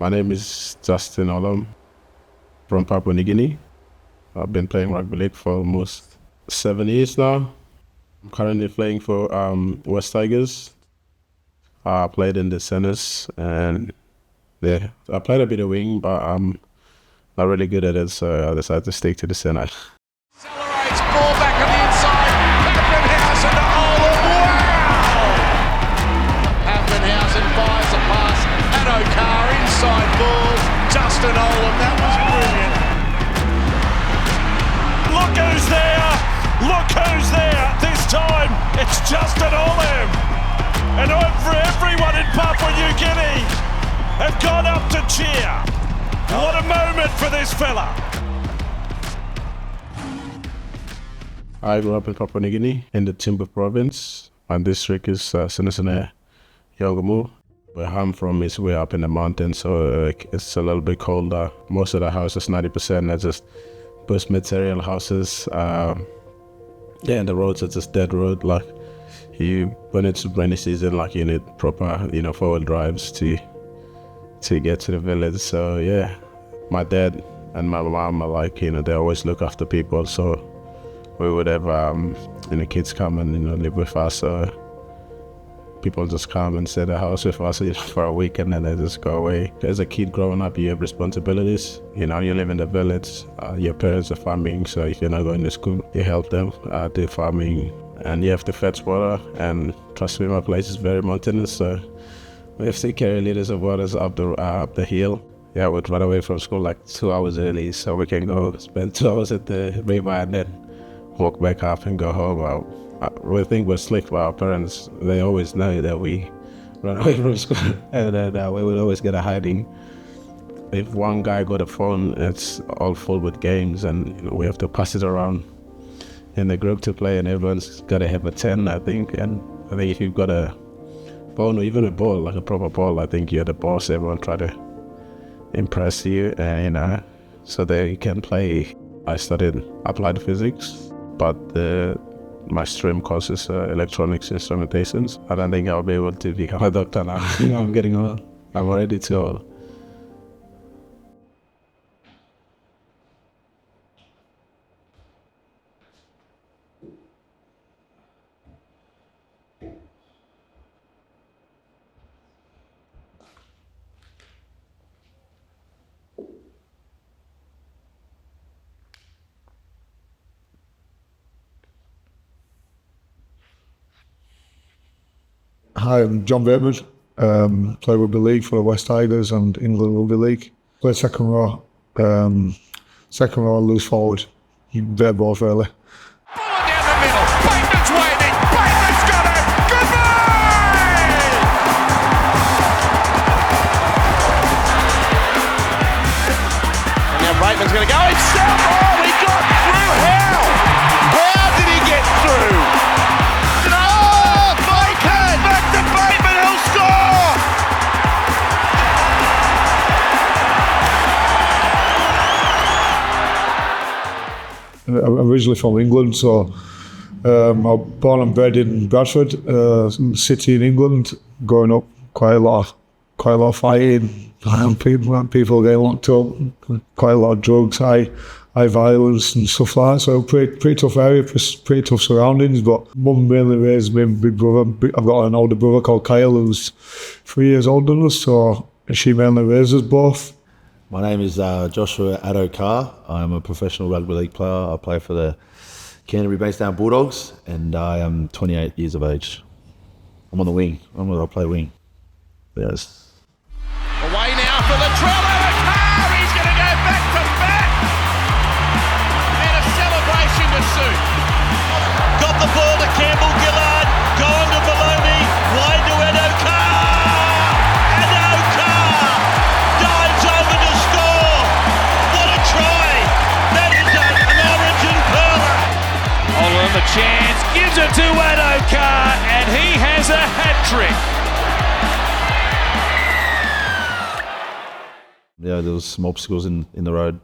My name is Justin Olam from Papua New Guinea. I've been playing rugby league for almost 7 years now. I'm currently playing for West Tigers. I played in the centers and I played a bit of wing, but I'm not really good at it, so I decided to stick to the center. Accelerates, ball back on the inside. Pappenhausen to Olam. Wow! Pappenhausen fires a pass. Addo-Carr inside ball. Justin Olam, that was brilliant. Look who's there! Look who's there! This time it's Justin Olam! And everyone in Papua New Guinea have gone up to cheer. What a moment for this fella! I grew up in Papua New Guinea in the Timber province. My district is SuzanMarie, where I'm from is way up in the mountains, so it's a little bit colder. Most of the houses, 90%, are just bush material houses. And the roads are just dead road. Like when it's rainy season, like you need proper, 4-wheel drives to get to the village. So yeah, my dad and my mom are like, they always look after people. So we would have, kids come and live with us. People just come and stay at the house with us for a week and then they just go away. As a kid growing up, you have responsibilities. You live in the village, your parents are farming, so if you're not going to school, you help them do farming. And you have to fetch water, and trust me, my place is very mountainous, so we have to carry liters of water up the hill. Yeah, we'd run away from school like 2 hours early, so we can go spend 2 hours at the river and then walk back up and go home. We think we're slick, but our parents, they always know that we run away from school and then we would always get a hiding. If one guy got a phone, it's all full with games and we have to pass it around in the group to play, and everyone's got to have a 10, I think. And I think if you've got a phone or even a ball, like a proper ball, I think you're the boss. Everyone try to impress you, so that you can play. I studied applied physics, but my stream course is electronics instrumentations. I don't think I'll be able to become a doctor now. I'm getting old. I'm already too old. Hi, I'm John Bateman. Play rugby league for the West Tigers and England Rugby League. Play second row, loose forward. They're both early. Ball down the middle. Bateman's waiting. Bateman's got it. Goodbye! And now Bateman's going to go himself. Oh, he got through. How? How did he get through? Oh, Bateman! Back to Bateman. He'll score! I'm originally from England, so I'm born and bred in Bradford, city in England. Growing up, quite a lot of fighting, people getting locked up, quite a lot of drugs, high violence and stuff like that. So pretty tough area, pretty tough surroundings. But mum mainly raised me, big brother. I've got an older brother called Kyle who's 3 years older than us, so she mainly raised us both. My name is Josh Addo-Carr. I'm a professional rugby league player. I play for the Canterbury Bankstown Bulldogs, and I am 28 years of age. I'm on the wing. I play wing. Yes. Away now for the Trell. Addo-Carr, he's going to go back to back. And a celebration to suit. Got the ball to Campbell Gillard, going to Maloney, wide to Addo-Carr. Addo-Carr dives over to score. What a try. That is an origin pearler. Olam a chance, gives it to Addo-Carr, and he has a hat-trick. Yeah, there was some obstacles in the road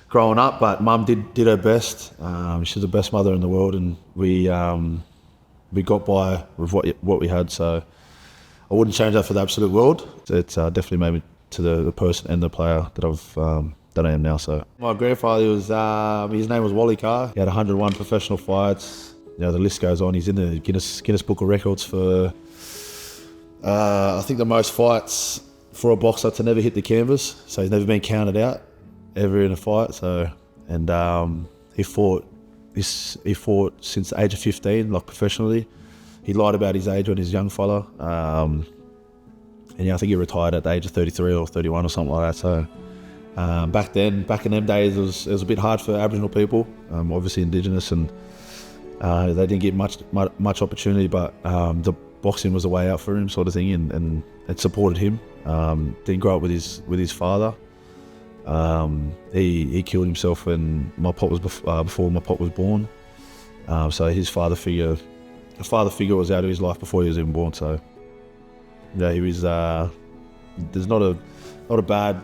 growing up, but Mum did her best. She's the best mother in the world, and we got by with what we had. So I wouldn't change that for the absolute world. It definitely to the person and the player that I am now. So my grandfather was his name was Wally Carr. He had 101 professional fights. The list goes on. He's in the Guinness Book of Records for I think the most fights for a boxer to never hit the canvas. So he's never been counted out ever in a fight. So he fought since the age of 15, like professionally. He lied about his age when he was a young fella. And I think he retired at the age of 33 or 31 or something like that. So back in them days, it was a bit hard for Aboriginal people, obviously Indigenous, and they didn't get much opportunity. But the boxing was a way out for him, sort of thing, and it supported him. Didn't grow up with his father. He killed himself when my pop was before my pop was born. So his father figure was out of his life before he was even born. So yeah, he was. There's not a bad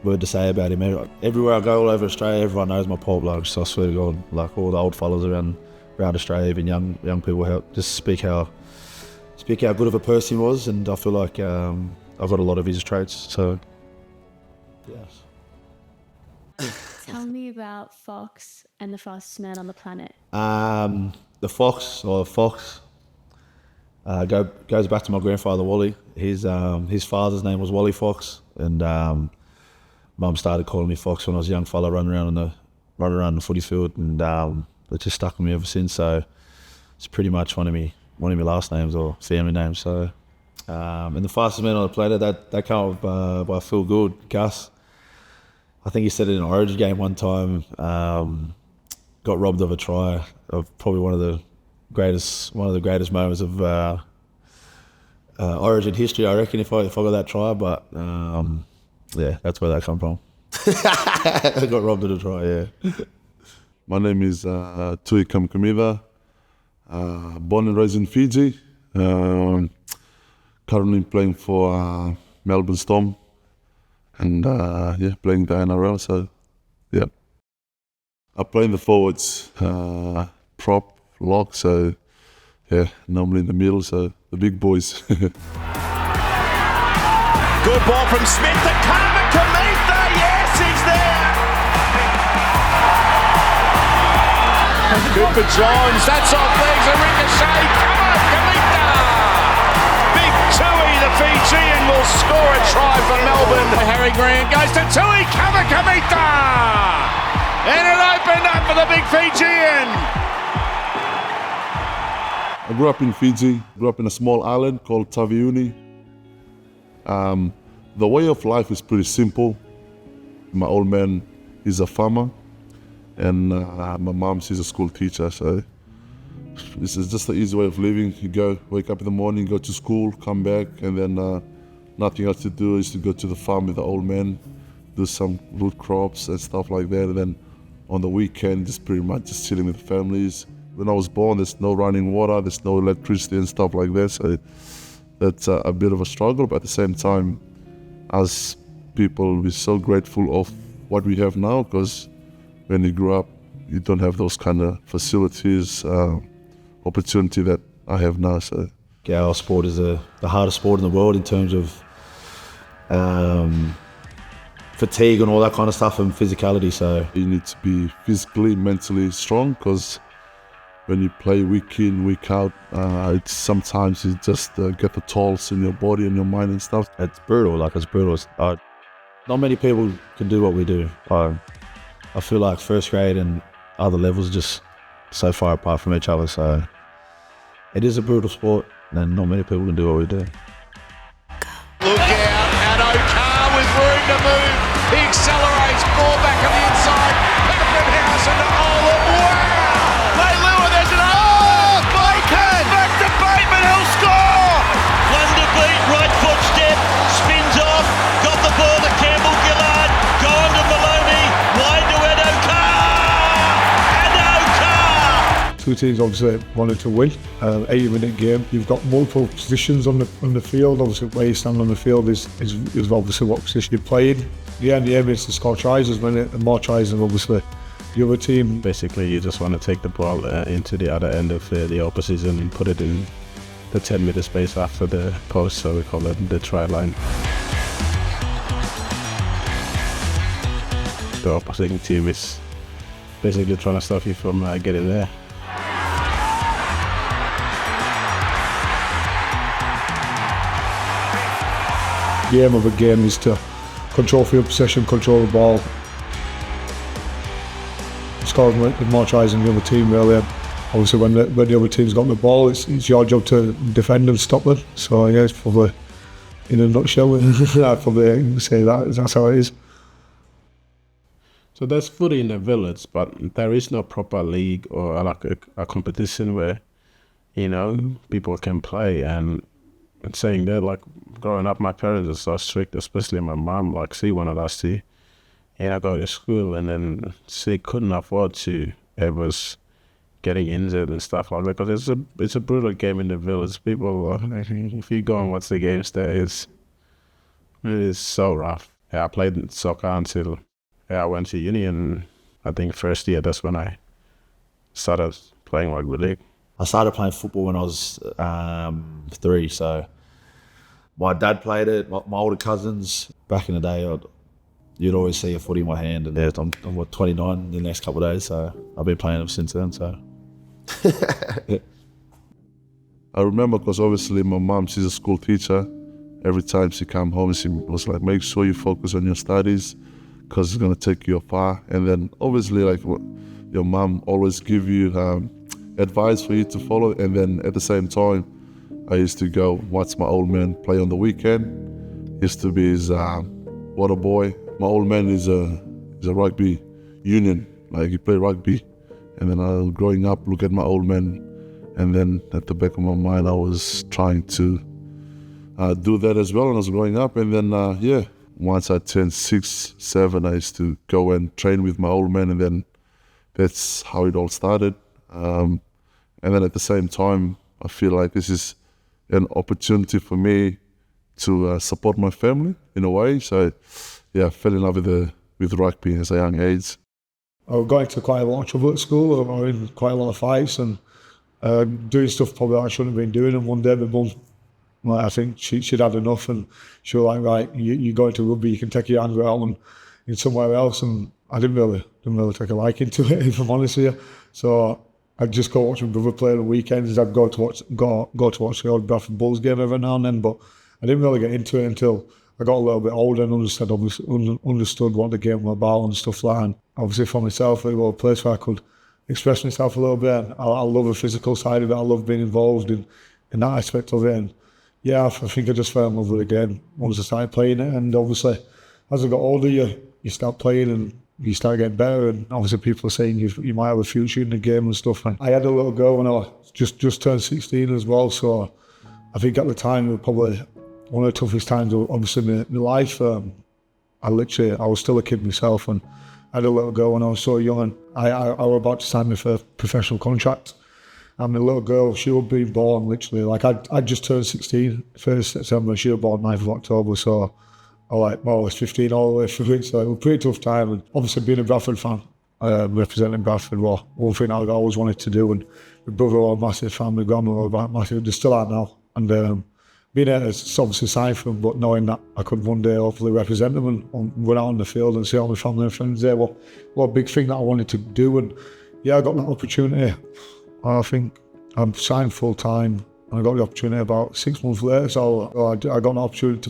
word to say about him. Everywhere I go all over Australia, everyone knows my pop. Like, so I swear to God, like all the old fellas around Australia, even young people, just speak how good of a person he was, and I feel like I've got a lot of his traits. So yes. Tell me about Fox and the fastest man on the planet. The Fox goes back to my grandfather Wally. His father's name was Wally Fox, and Mum started calling me Fox when I was a young fella running around the footy field, and it just stuck with me ever since. So it's pretty much one of my last names or family names. So and the fastest man on the planet, that came up by Phil Gould, Gus. I think he said it in an Origin game one time. Got robbed of a try of probably one of the greatest moments of Origin history, I reckon, if I got that try. But yeah, that's where that come from. I got robbed of a try. Yeah. My name is Tui Kamikamica. Born and raised in Fiji. Currently playing for Melbourne Storm. And playing the NRL, so yeah. I play in the forwards, prop, lock, so yeah, normally in the middle, so the big boys. Good ball from Smith to Kamikamica. Yes, he's there. Good for Johns. That's off legs. A ricochet. Kamikamica. Big Tui, the Fijian, will score a try for Melbourne. Harry Grant goes to Tui Kamikamica. And it opened up for the big Fijian. I grew up in Fiji, grew up in a small island called Taviuni. The way of life is pretty simple. My old man is a farmer, and my mom, she's a school teacher, so this is just the easy way of living. You wake up in the morning, go to school, come back, and then nothing else to do is to go to the farm with the old man, do some root crops and stuff like that, and then on the weekend, just pretty much just chilling with families. When I was born, there's no running water, there's no electricity and stuff like that, so that's a bit of a struggle, but at the same time, as people, we're so grateful of what we have now, because when you grew up, you don't have those kind of facilities, opportunity that I have now. So our sport is the hardest sport in the world in terms of fatigue and all that kind of stuff, and physicality. So you need to be physically, mentally strong, because when you play week in, week out, sometimes you just get the tolls in your body and your mind and stuff. It's brutal. Not many people can do what we do. I feel like first grade and other levels are just so far apart from each other. So it is a brutal sport, and not many people can do what we do. Look out, Addo-Carr with room to move. He accelerates, ball back on the inside. House into Olam. Wow! They lure, there's an Bateman! Back to Bateman, he'll score! Wonder beat, right foot step, spins off, got the ball to Campbell Gillard, gone to Maloney, wide to Addo-Carr! Addo-Carr! Two teams obviously wanted to win. 80-minute game. You've got multiple positions on the field. Obviously, where you stand on the field is obviously what position you're playing. The aim is to score tries as many, and more tries than obviously the other team. Basically, you just want to take the ball into the other end of the opposition and put it in the 10-meter space after the post, so we call it the try line. the opposing team is basically trying to stop you from getting there. The aim of a game is to control field possession, control the ball, score more tries than the other team really. Obviously when the other team's got the ball, it's your job to defend and stop them. So yeah, it's probably, in a nutshell, I'd probably say that's how it is. So there's footy in the village, but there is no proper league or like a competition where, you know, people can play. And saying that, like growing up, my parents are so strict, especially my mom. Like she wanted us to, and I go to school, and then she couldn't afford to ever getting injured and stuff like that, because it's a brutal game in the village. People, if you go and watch the games there, it is so rough. Yeah, I played soccer until I went to uni, and I think first year that's when I started playing rugby league. I started playing football when I was 3, so my dad played it, my older cousins. Back in the day, you'd always see a footy in my hand, and I'm 29 in the next couple of days, so I've been playing them since then. So I remember because obviously my mom, she's a school teacher. Every time she come home, she was like, make sure you focus on your studies because it's going to take you far. And then obviously like your mom always give you advice for you to follow. And then at the same time, I used to go watch my old man play on the weekend. Used to be his water boy. My old man is a rugby union, like he played rugby. And then I was growing up, look at my old man, and then at the back of my mind, I was trying to do that as well when I was growing up. And then, once I turned 6, 7, I used to go and train with my old man, and then that's how it all started. And then at the same time, I feel like this is an opportunity for me to support my family in a way. So, yeah, I fell in love with rugby at a young age. I got into quite a lot of trouble at school. I was in quite a lot of fights and doing stuff probably I shouldn't have been doing. And one day my mum, I think she'd had enough, and she was like, right, you go into rugby, you can take your anger out and in somewhere else. And I didn't really take a liking to it, if I'm honest with you. So I'd just go watch my brother play on the weekends. I'd go to watch the old Bradford Bulls game every now and then, but I didn't really get into it until I got a little bit older and understood what the game was about and stuff like that. And obviously for myself, it was a place where I could express myself a little bit. And I love the physical side of it. I love being involved in that aspect of it. And yeah, I think I just fell in love with the game once I started playing it. And obviously, as I got older, you start playing and you start getting better. And obviously people are saying you might have a future in the game and stuff. And I had a little girl when I just turned 16 as well. So I think at the time it was probably one of the toughest times, obviously, in my life. I was still a kid myself, and I had a little girl when I was so young, and I was about to sign my first professional contract. And my little girl, she was being born literally, like I'd just turned 16, 1st September, she was born 9th of October, so I was like more or less 15 all the way through it, so it was a pretty tough time. And obviously being a Bradford fan, representing Bradford was one thing I always wanted to do, and my brother was a massive fan, my grandmother was massive, they still are now. And being able to obviously sign for them, but knowing that I could one day hopefully represent them and run out on the field and see all my family and friends there, what a big thing that I wanted to do. And yeah, I got that opportunity. I think I'm signed full time, and I got the opportunity about 6 months later. So I got an opportunity to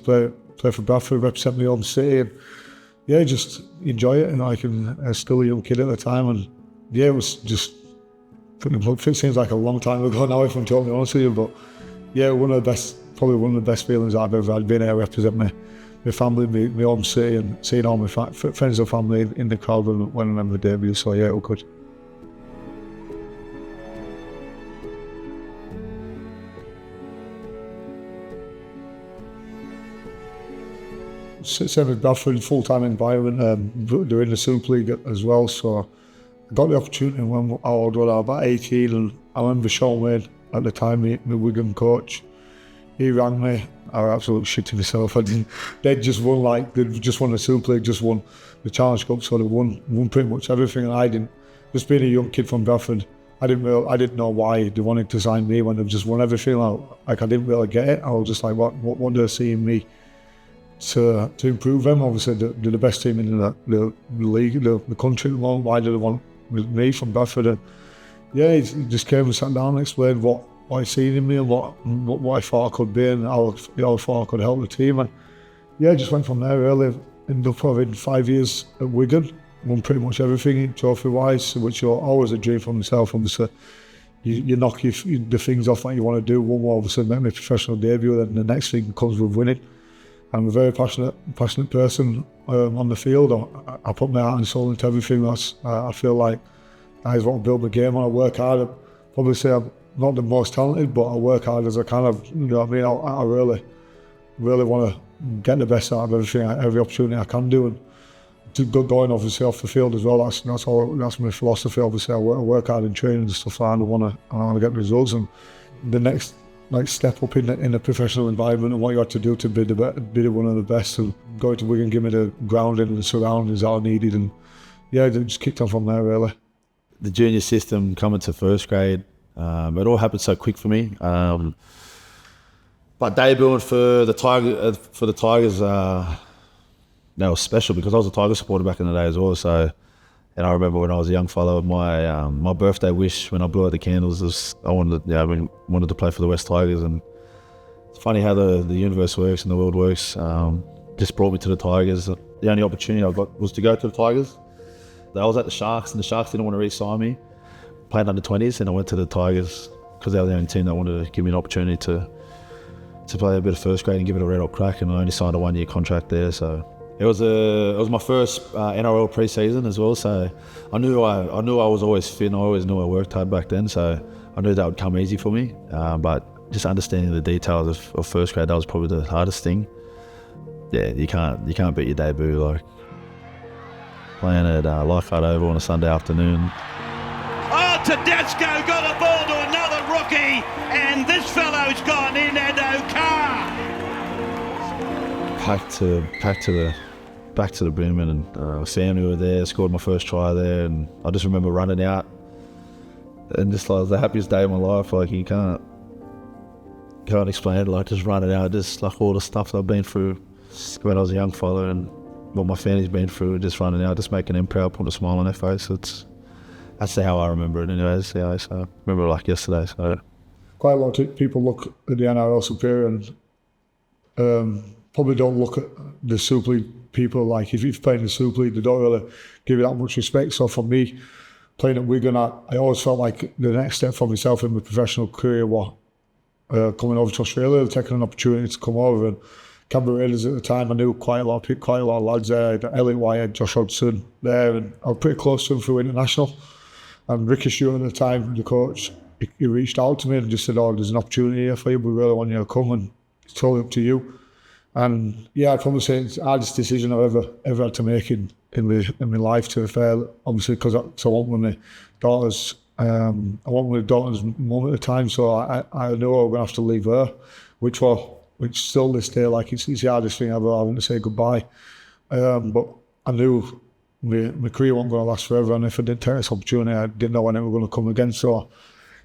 play for Bradford, represent my home city, and yeah, just enjoy it. And I was still a young kid at the time, and yeah, it was just, it seems like a long time ago now, if I'm totally honest with you, but yeah, probably one of the best feelings I've ever had, being able to represent my family, my home city, and seeing all my friends and family in the crowd when I remember the debut. So yeah, it was good. Same as Bradford, full-time environment. They're in the Super League as well, so I got the opportunity when I was about 18, and I remember Sean Wade at the time, my Wigan coach. He rang me. I was absolutely shitting myself. They'd just won the Super League, just won the Challenge Cup, so they won pretty much everything. And I didn't. Just being a young kid from Bradford, I didn't know why they wanted to sign me when they've just won everything. I didn't really get it. I was just like, what do they see in me to improve them. Obviously, they're the best team in the league, the country at the moment. Why do they want me from Bradford? And yeah, he just came and sat down and explained what he seen in me and what I thought I could be and how I thought I could help the team. And yeah, just went from there really. Ended up having 5 years at Wigan, won pretty much everything trophy-wise, which was always a dream for myself. Obviously, you knock the things off that you want to do. One will obviously make my professional debut, then the next thing comes with winning. I'm a very passionate person on the field. I put my heart and soul into everything. I feel like that is what I build the game on. I work hard. I'd probably say I'm not the most talented, but I work hard as I can. You know what I mean? I really want to get the best out of everything, every opportunity I can do, and to going obviously off the field as well. That's my philosophy. Obviously, I work hard in training and stuff like that. I want to get results, and the next step up in a professional environment and what you have to do to be one of the best. And going to Wigan gave me the grounding and the surroundings that I needed, and yeah, it just kicked on from there really. The junior system coming to first grade, it all happened so quick for me. But debuting for the Tigers, that was special because I was a Tiger supporter back in the day as well. So, and I remember when I was a young fellow, my birthday wish when I blew out the candles was I wanted to play for the West Tigers. And it's funny how the universe works and the world works. Just brought me to the Tigers. The only opportunity I got was to go to the Tigers. I was at the Sharks, and the Sharks didn't want to re-sign me. Played under 20s, and I went to the Tigers because they were the only team that wanted to give me an opportunity to play a bit of first grade and give it a red hot crack. And I only signed a 1 year contract there, so it was my first NRL pre-season as well. So I knew I was always fit, and I always knew I worked hard back then. So I knew that would come easy for me. But just understanding the details of first grade, that was probably the hardest thing. Yeah, you can't beat your debut, like playing at Leichhardt Oval on a Sunday afternoon. Oh, Tedesco got a ball to another rookie, and this fellow's gone in, Addo-Carr. Back to the Bateman, and family were there. Scored my first try there, and I just remember running out, and just like the happiest day of my life. Like you can't explain it. Like just running out, just like all the stuff that I've been through when I was a young fella, and what my family's been through. Just running out, just making them proud, putting a smile on their face. That's how I remember it, anyways. Yeah, so I remember it like yesterday. So quite a lot of people look at the NRL Superior and probably don't look at the Super League people. Like if you've played in the Super League, they don't really give you that much respect. So for me, playing at Wigan, I always felt like the next step for myself in my professional career was coming over to Australia, taking an opportunity to come over. And Canberra Raiders at the time, I knew quite a lot of lads there. Elliot Wyatt, Josh Addo-Carr there, and I was pretty close to him through international. And Ricky Stewart at the time, the coach, he reached out to me and just said, "Oh, there's an opportunity here for you. We really want you to come, and it's totally up to you." And yeah, I'd probably say it's the hardest decision I've ever had to make in my life, to be fair. Obviously, because I went with my daughter's, mum at the time, so I knew I was going to have to leave her, which still this day, like it's the hardest thing ever, having to say goodbye. But I knew my career wasn't going to last forever, and if I didn't take this opportunity, I didn't know when it was going to come again. So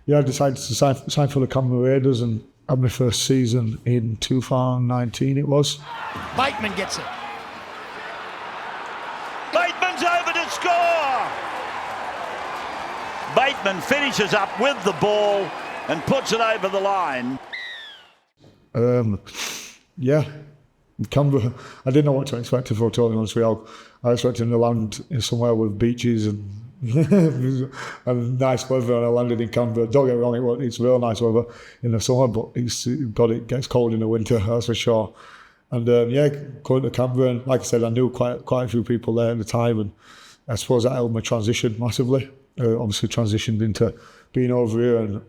yeah, I decided to sign for the Canberra Raiders and had my first season in 2019 it was. Bateman gets it. Bateman's over to score. Bateman finishes up with the ball and puts it over the line. Yeah, Canberra, I didn't know what to expect, if I'm totally honest with you. I expected to land in somewhere with beaches and and nice weather, and I landed in Canberra. Don't get me wrong, it's real nice weather in the summer, but it gets cold in the winter, that's for sure. And yeah, going to Canberra, and like I said, I knew quite a few people there at the time, and I suppose that helped me transition massively. Obviously transitioned into being over here, and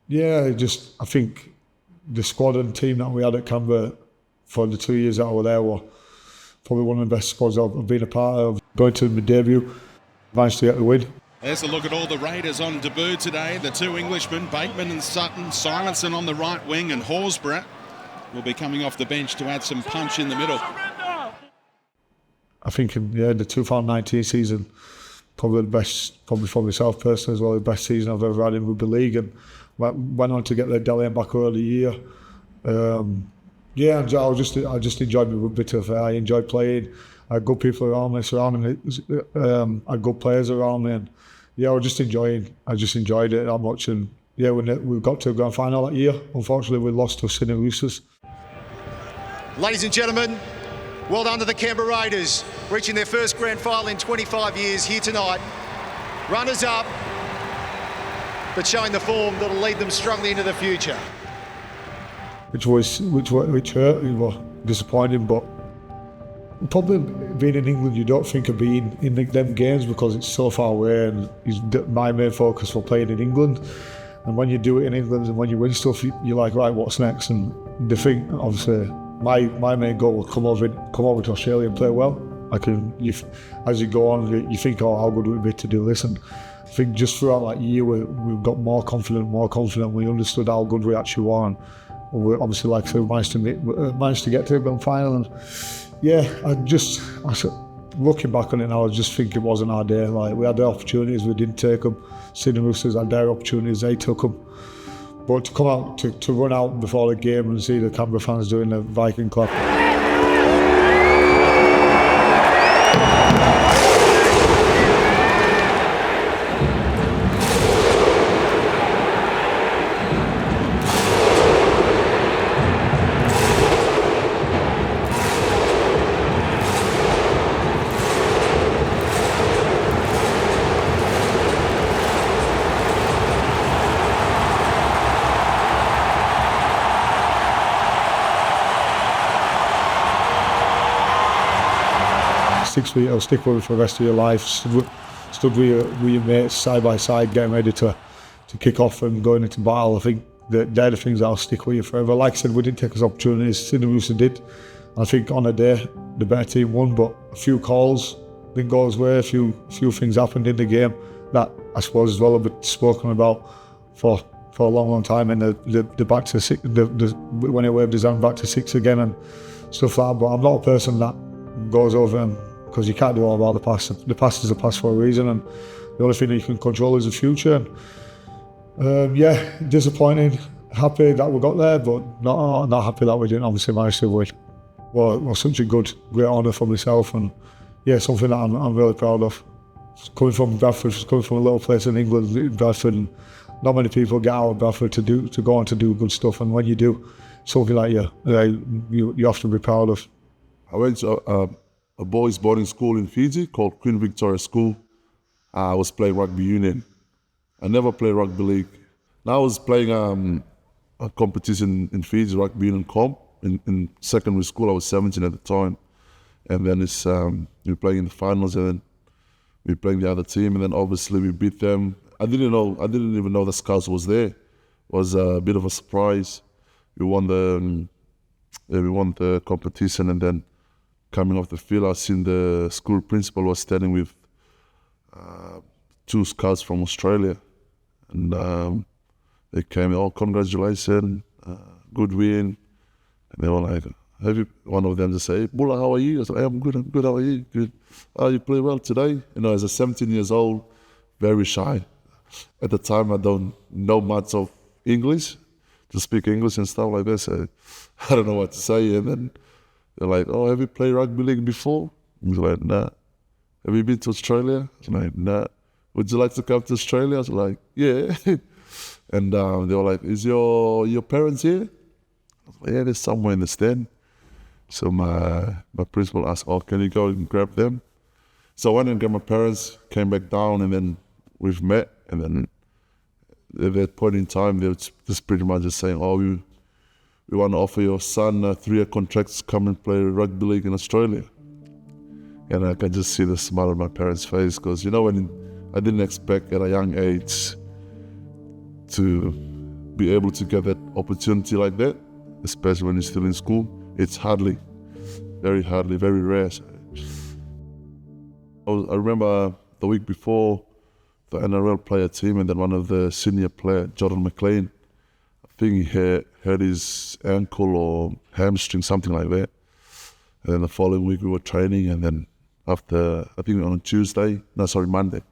yeah, I think the squad and team that we had at Canberra for the 2 years that I was there were probably one of the best squads I've been a part of. Going to my debut, managed to get the win. There's a look at all the Raiders on debut today. The two Englishmen, Bateman and Sutton, Simonson on the right wing, and Horsburgh will be coming off the bench to add some punch in the middle. I think the 2019 season, probably for myself personally as well, the best season I've ever had in rugby league, and went on to get the Dalian back early year. Yeah, I just enjoyed my rugby. To be fair, I enjoyed playing. I had good people around me, surrounding me. I had good players around me, and yeah, I just enjoyed it that much. And yeah, when we got to the grand final that year, unfortunately, we lost to Sydney Roosters. Ladies and gentlemen, well done to the Canberra Raiders, reaching their first grand final in 25 years here tonight. Runners up, but showing the form that'll lead them strongly into the future. Which hurt, it was disappointing, but probably being in England, you don't think of being in them games because it's so far away, and my main focus for playing in England. And when you do it in England and when you win stuff, you're like, right, what's next? And the thing, obviously, my main goal was come over to Australia and play well. As you go on, you think, oh, how good would it be to do this? And I think just throughout that year, we got more confident. We understood how good we actually were. And we obviously, like I said, managed to get to the grand final. And yeah, looking back on it now, I just think it wasn't our day. Like, we had the opportunities, we didn't take them. Sydney Roosters had their opportunities, they took them. But to come out, to run out before the game and see the Canberra fans doing the Viking clap. 6 feet, I'll stick with it for the rest of your life. Stood with your mates side by side, getting ready to kick off and going into battle. I think they're the things that'll stick with you forever. Like I said, we didn't take us opportunities, Sydney Roosters did. I think on a day, the better team won, but a few calls didn't go his way, a few things happened in the game that I suppose as well have been spoken about for a long time, and the back to six, when he waved his hand back to 6 again and stuff like that. But I'm not a person that goes over and, because you can't do all about the past. The past is the past for a reason, and the only thing that you can control is the future. And, yeah, disappointing. Happy that we got there, but not happy that we didn't obviously manage to win. Well, such a great honour for myself, and yeah, something that I'm really proud of. Coming from Bradford, coming from a little place in England, Bradford, and not many people get out of Bradford to go on to do good stuff, and when you do, something like you have to be proud of. I went to a boys' boarding school in Fiji called Queen Victoria School. I was playing rugby union. I never played rugby league. Now I was playing a competition in Fiji, rugby union comp. In secondary school, I was 17 at the time. And then we were playing in the finals, and then we were playing the other team, and then obviously we beat them. I didn't even know the Scouts was there. It was a bit of a surprise. We won the competition, and then coming off the field, I seen the school principal was standing with 2 Scouts from Australia, and they came, oh, congratulations, good win. And they were like, one of them just say, Bulla, how are you? I said, hey, I'm good, how are you? Good. Oh, you play well today? You know, as a 17 years old, very shy. At the time, I don't know much of English, to speak English and stuff like this. So I don't know what to say. And then they're like, oh, have you played rugby league before? I was like, nah. Have you been to Australia? I was like, nah. Would you like to come to Australia? I was like, yeah. And they were like, is your parents here? I was like, yeah, they're somewhere in the stand. So my principal asked, oh, can you go and grab them? So I went and grabbed my parents, came back down, and then we've met. And then at that point in time, they were just pretty much just saying, oh, we want to offer your son a 3-year contract to come and play rugby league in Australia. And I can just see the smile on my parents' face, because, you know, when I didn't expect at a young age to be able to get that opportunity like that, especially when you're still in school. It's very rare. I remember the week before, the NRL player team, and then one of the senior player, Jordan McLean, I think he hurt his ankle or hamstring, something like that. And then the following week we were training, and then after, I think on Monday,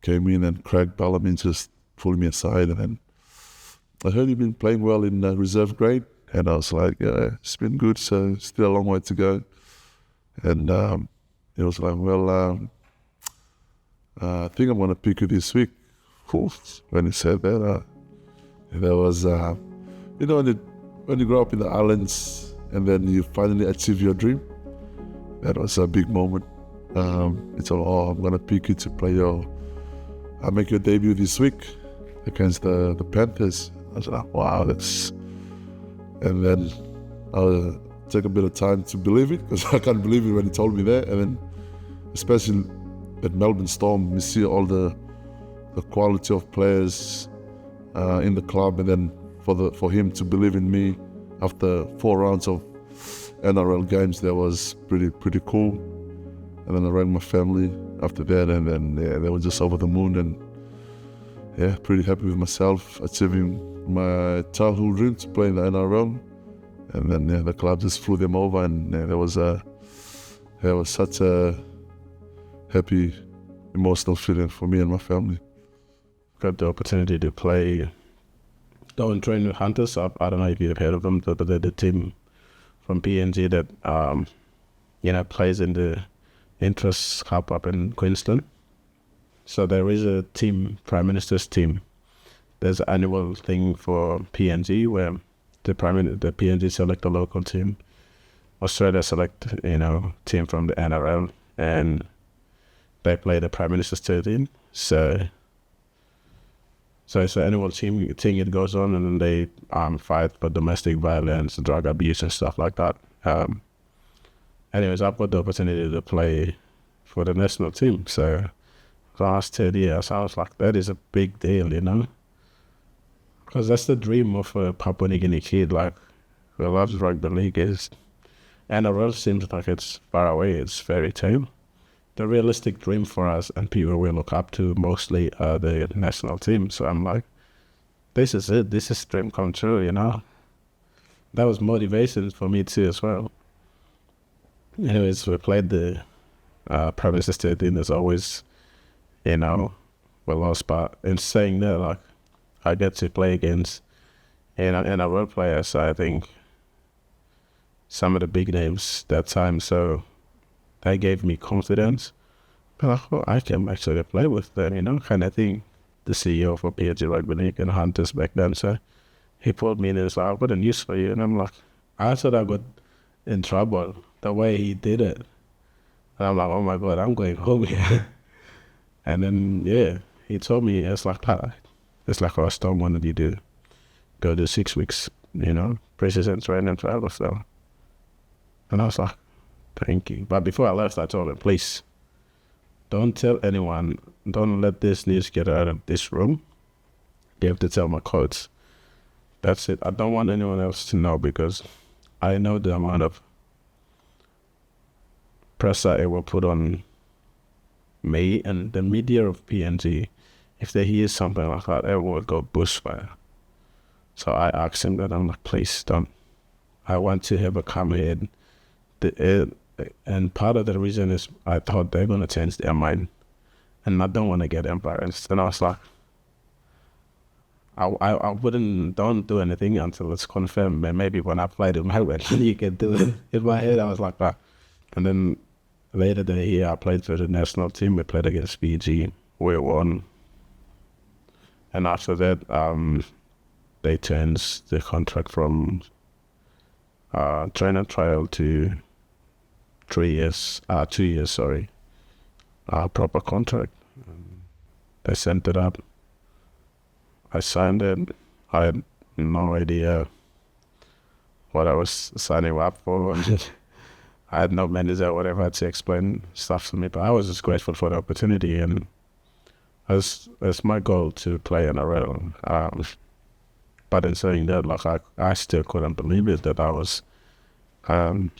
came in and Craig Bateman just pulled me aside, and then I heard he'd been playing well in reserve grade, And I was like, yeah, it's been good, so still a long way to go. And he was like, well, I think I'm going to pick you this week. When he said that, there was, you know, when you grow up in the islands and then you finally achieve your dream, that was a big moment. It's all, oh, I'm going to pick you to play I'll make your debut this week against the Panthers. I was like, wow, that's... And then I'll take a bit of time to believe it, because I can't believe it when he told me that. And then, especially at Melbourne Storm, we see all the quality of players in the club, and then for him to believe in me after 4 rounds of NRL games, that was pretty cool. And then I rang my family after that, and then they were just over the moon, and pretty happy with myself achieving my childhood dream to play in the NRL. And then the club just flew them over, and there was such a happy, emotional feeling for me and my family. Got the opportunity to go and train with Hunters. I don't know if you've heard of them, but they're the team from PNG that plays in the Interest Cup up in Queensland. So there is a team, Prime Minister's team. There's an annual thing for PNG where the PNG select a local team. Australia select, team from the NRL, and they play the Prime Minister's 13. So it's an annual team thing. It goes on, and then they fight for domestic violence, drug abuse, and stuff like that. Anyways, I've got the opportunity to play for the national team. So the last 10 years, I was like, that is a big deal, because that's the dream of a Papua New Guinea kid, who loves rugby league. NRL seems like it's far away, it's fairy tale. The realistic dream for us and people we look up to mostly are the national team. So I'm like, this is it, this is dream come true, That was motivation for me too as well. Anyways, we played the Prime Minister's 13 as always, we lost, but in saying that, I get to play against NRL players, I think some of the big names that time, so they gave me confidence. But I can actually play with them, kind of thing. The CEO for PNG Rugby League and Hunters back then, so he pulled me in and was like, I've got a news for you. And I'm like, I thought I got in trouble the way he did it. And I'm like, oh my God, I'm going home here. And then, he told me, it's like I still wanted you to go to 6 weeks, pre-season training trial so. And I was like, thank you. But before I left, I told him, please, don't tell anyone, don't let this news get out of this room. You have to tell my coach. That's it. I don't want anyone else to know, because I know the amount of pressure it will put on me and the media of PNG. If they hear something like that, everyone will go bushfire. So I asked him that, I'm like, please don't. I want to have a calm head. And part of the reason is I thought they're going to change their mind. And I don't want to get embarrassed. And I was like, I don't do anything until it's confirmed. And maybe when I play to my way, you can do it. In my head, I was like that. And then later that year, I played for the national team. We played against Fiji. We won. And after that, they changed the contract from trainer trial to 2 years, proper contract. They sent it up. I signed it. I had no idea what I was signing up for. I had no manager or whatever to explain stuff to me, but I was just grateful for the opportunity, and it's my goal to play NRL. But in saying that, I still couldn't believe it that I was given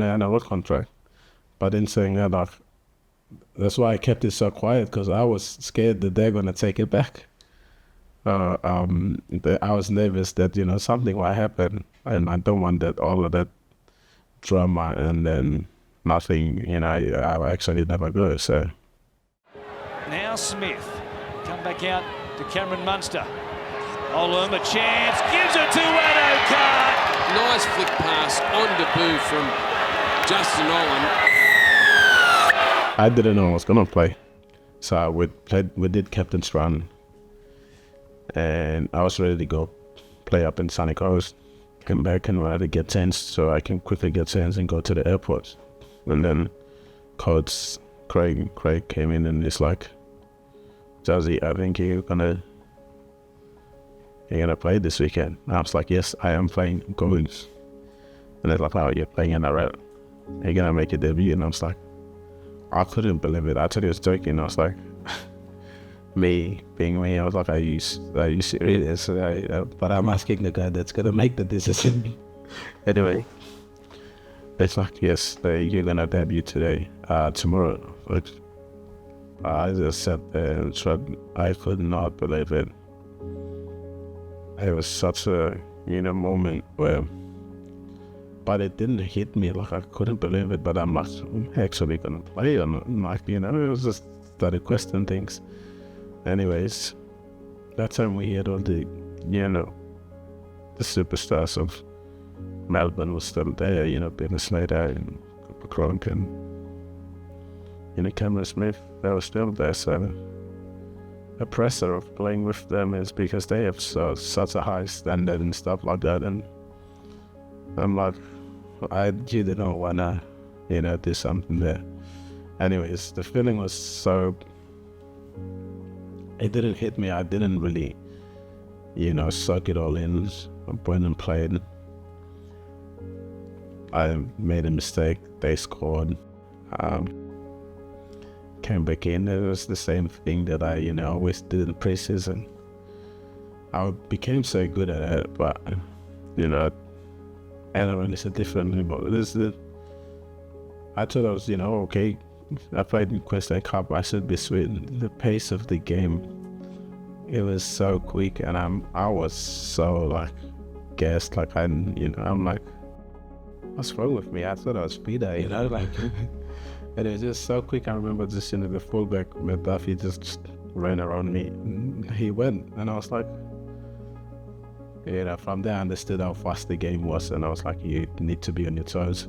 an NRL contract. But in saying that, that's why I kept it so quiet, because I was scared that they're gonna take it back. I was nervous that something will happen, and I don't want that all of that drama and then nothing. I actually never go. So now Smith come back out to Cameron Munster. Olam, a chance, gives it to Addo-Carr. Nice flick pass on debut from Justin Olam. I didn't know I was gonna play, so we did captain's run, and I was ready to go play up in Sunny Coast. Came back and wanted to get changed so I can quickly get changed and go to the airport. And then Coach Craig came in and he's like, Jazzy, I think you're gonna play this weekend. And I was like, yes, I am playing. I'm going. And they're like, oh, you're playing NRL. You're gonna make your debut. And I was like, I couldn't believe it. I thought he was joking. I was like, me being me, I was like, are you serious? But I'm asking the guy that's gonna make the decision. Anyway, it's like, yes, you're gonna debut tomorrow. But I just sat there and shrugged. I could not believe it. It was such a moment where, but it didn't hit me, like I couldn't believe it. But I'm like, I'm actually gonna play, and like it was just started questioning things. Anyways, that time we had all the superstars of Melbourne was still there, Billy Slater and Cooper Cronk and Cameron Smith. They were still there, so the pressure of playing with them is because they have such a high standard and stuff like that. And I'm like, I didn't know why not, do something there. Anyways, the feeling was so. It didn't hit me. I didn't really, suck it all in. I went and played. I made a mistake. They scored. Came back in. It was the same thing that I, always did in preseason. I became so good at it, but, NRL is a different level. I thought I was, okay. I played in Queensland Cup. I should be sweet. The pace of the game, it was so quick, and I was so like gassed. Like I'm like, what's wrong with me? I thought I was speeder, like. And it was just so quick. I remember just the fullback Duffy just ran around me. And he went, and I was like, from there I understood how fast the game was, and I was like, you need to be on your toes.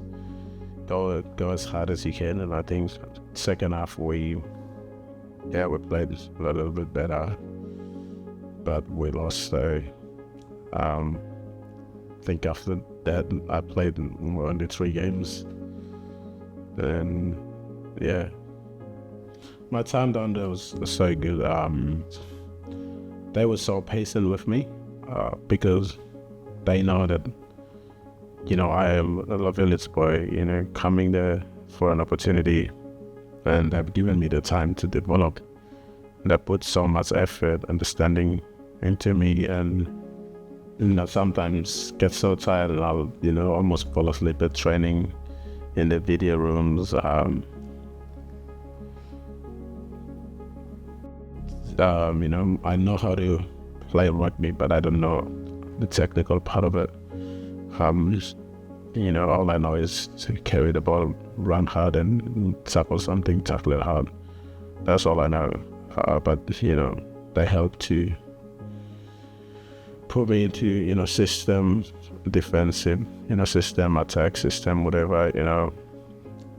Go as hard as you can. And I think second half we played a little bit better, but we lost. So I think after that I played only 3 games. And my time down there was so good. They were so patient with me because they know that I am a village boy, coming there for an opportunity, and they've given me the time to develop. They put so much effort, understanding into me, and sometimes get so tired and I'll almost fall asleep at training in the video rooms. I know how to play rugby, but I don't know the technical part of it. All I know is to carry the ball, run hard, and tackle it hard. That's all I know. But they help to put me into system, defensive, system, attack system, whatever.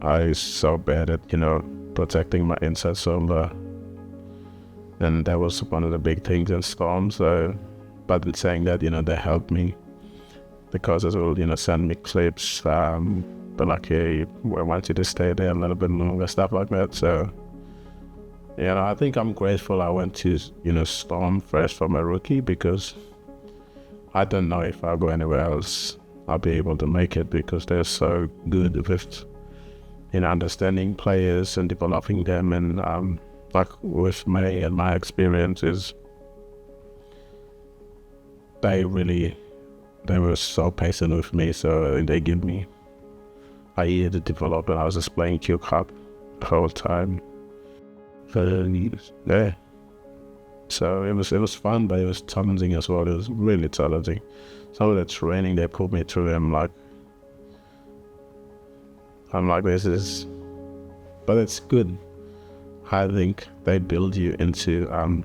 I was so bad at protecting my inside shoulder, and that was one of the big things in Storm. So, but in saying that, they helped me. Because as well, send me clips, but like, hey, we want you to stay there a little bit longer, stuff like that. So, I think I'm grateful I went to, Storm first for my rookie, because I don't know if I'll go anywhere else, I'll be able to make it, because they're so good with, understanding players and developing them. And like with me and my experiences, they were so patient with me, so they give me a year to develop, and I was just playing Q Cup the whole time. So it was fun, but it was challenging as well. It was really challenging. Some of the training they put me through, I'm like, this is, but it's good. I think they build you into, I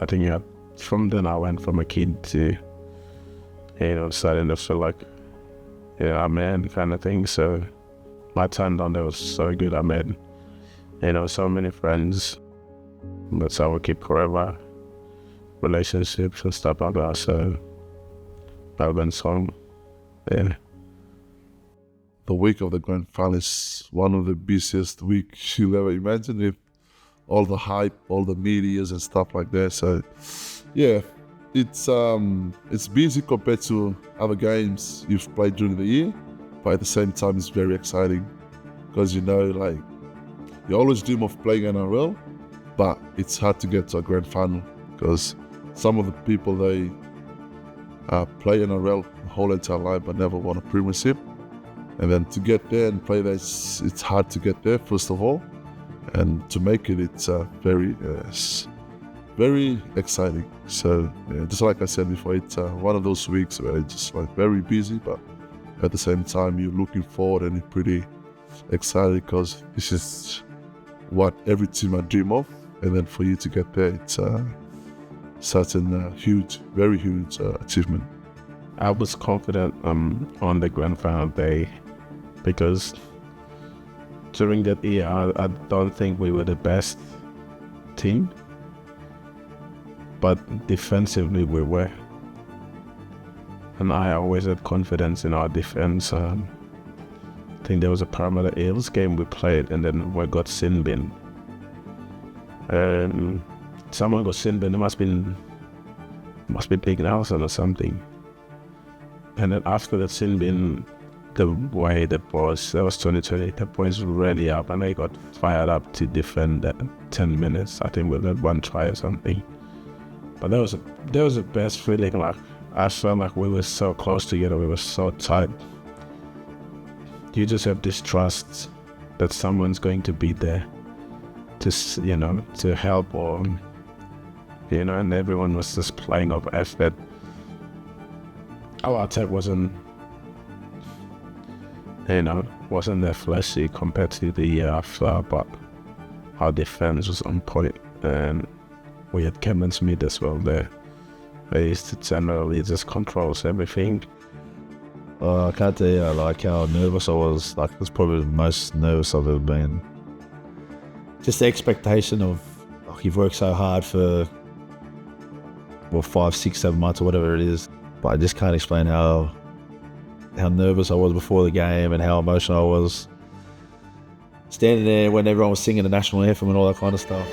think you have from then I went from a kid to, starting to feel like, a man kind of thing. So my time down there was so good. I made, so many friends. That's how we keep forever relationships and stuff like that. So that went strong. Yeah. The week of the grand final is one of the busiest weeks you'll ever imagine, with all the hype, all the medias and stuff like that. So yeah, it's busy compared to other games you've played during the year, but at the same time it's very exciting because like you always dream of playing NRL, but it's hard to get to a grand final because some of the people they play NRL the whole entire life but never won a premiership. And then to get there and play there, it's hard to get there, first of all. And to make it, it's very exciting. So just like I said before, it's one of those weeks where it's just like very busy, but at the same time, you're looking forward and you're pretty excited because this is what every team I dream of. And then for you to get there, it's such a huge, very huge achievement. I was confident on the grand final day because during that year, I don't think we were the best team, but defensively we were. And I always had confidence in our defense. I think there was a Parramatta Eels game we played and then we got sin bin. Someone got sin bin, it must be Big Nelson or something. And then after the sin bin, the way that was 2020, the boys were really up and they got fired up to defend that 10 minutes. I think we had one try or something. But that was the best feeling. Like I felt like we were so close together, we were so tight. You just have this trust that someone's going to be there to to help or and everyone was just playing off effort. Our attack wasn't that flashy compared to the year after, but our defense was on point, and we had Cameron Smith as well there. They used to generally just controls everything. I can't tell you like how nervous I was. Like, it was probably the most nervous I've ever been. Just the expectation of, you've worked so hard for 5, 6, 7 months or whatever it is. But I just can't explain how nervous I was before the game and how emotional I was standing there when everyone was singing the national anthem and all that kind of stuff.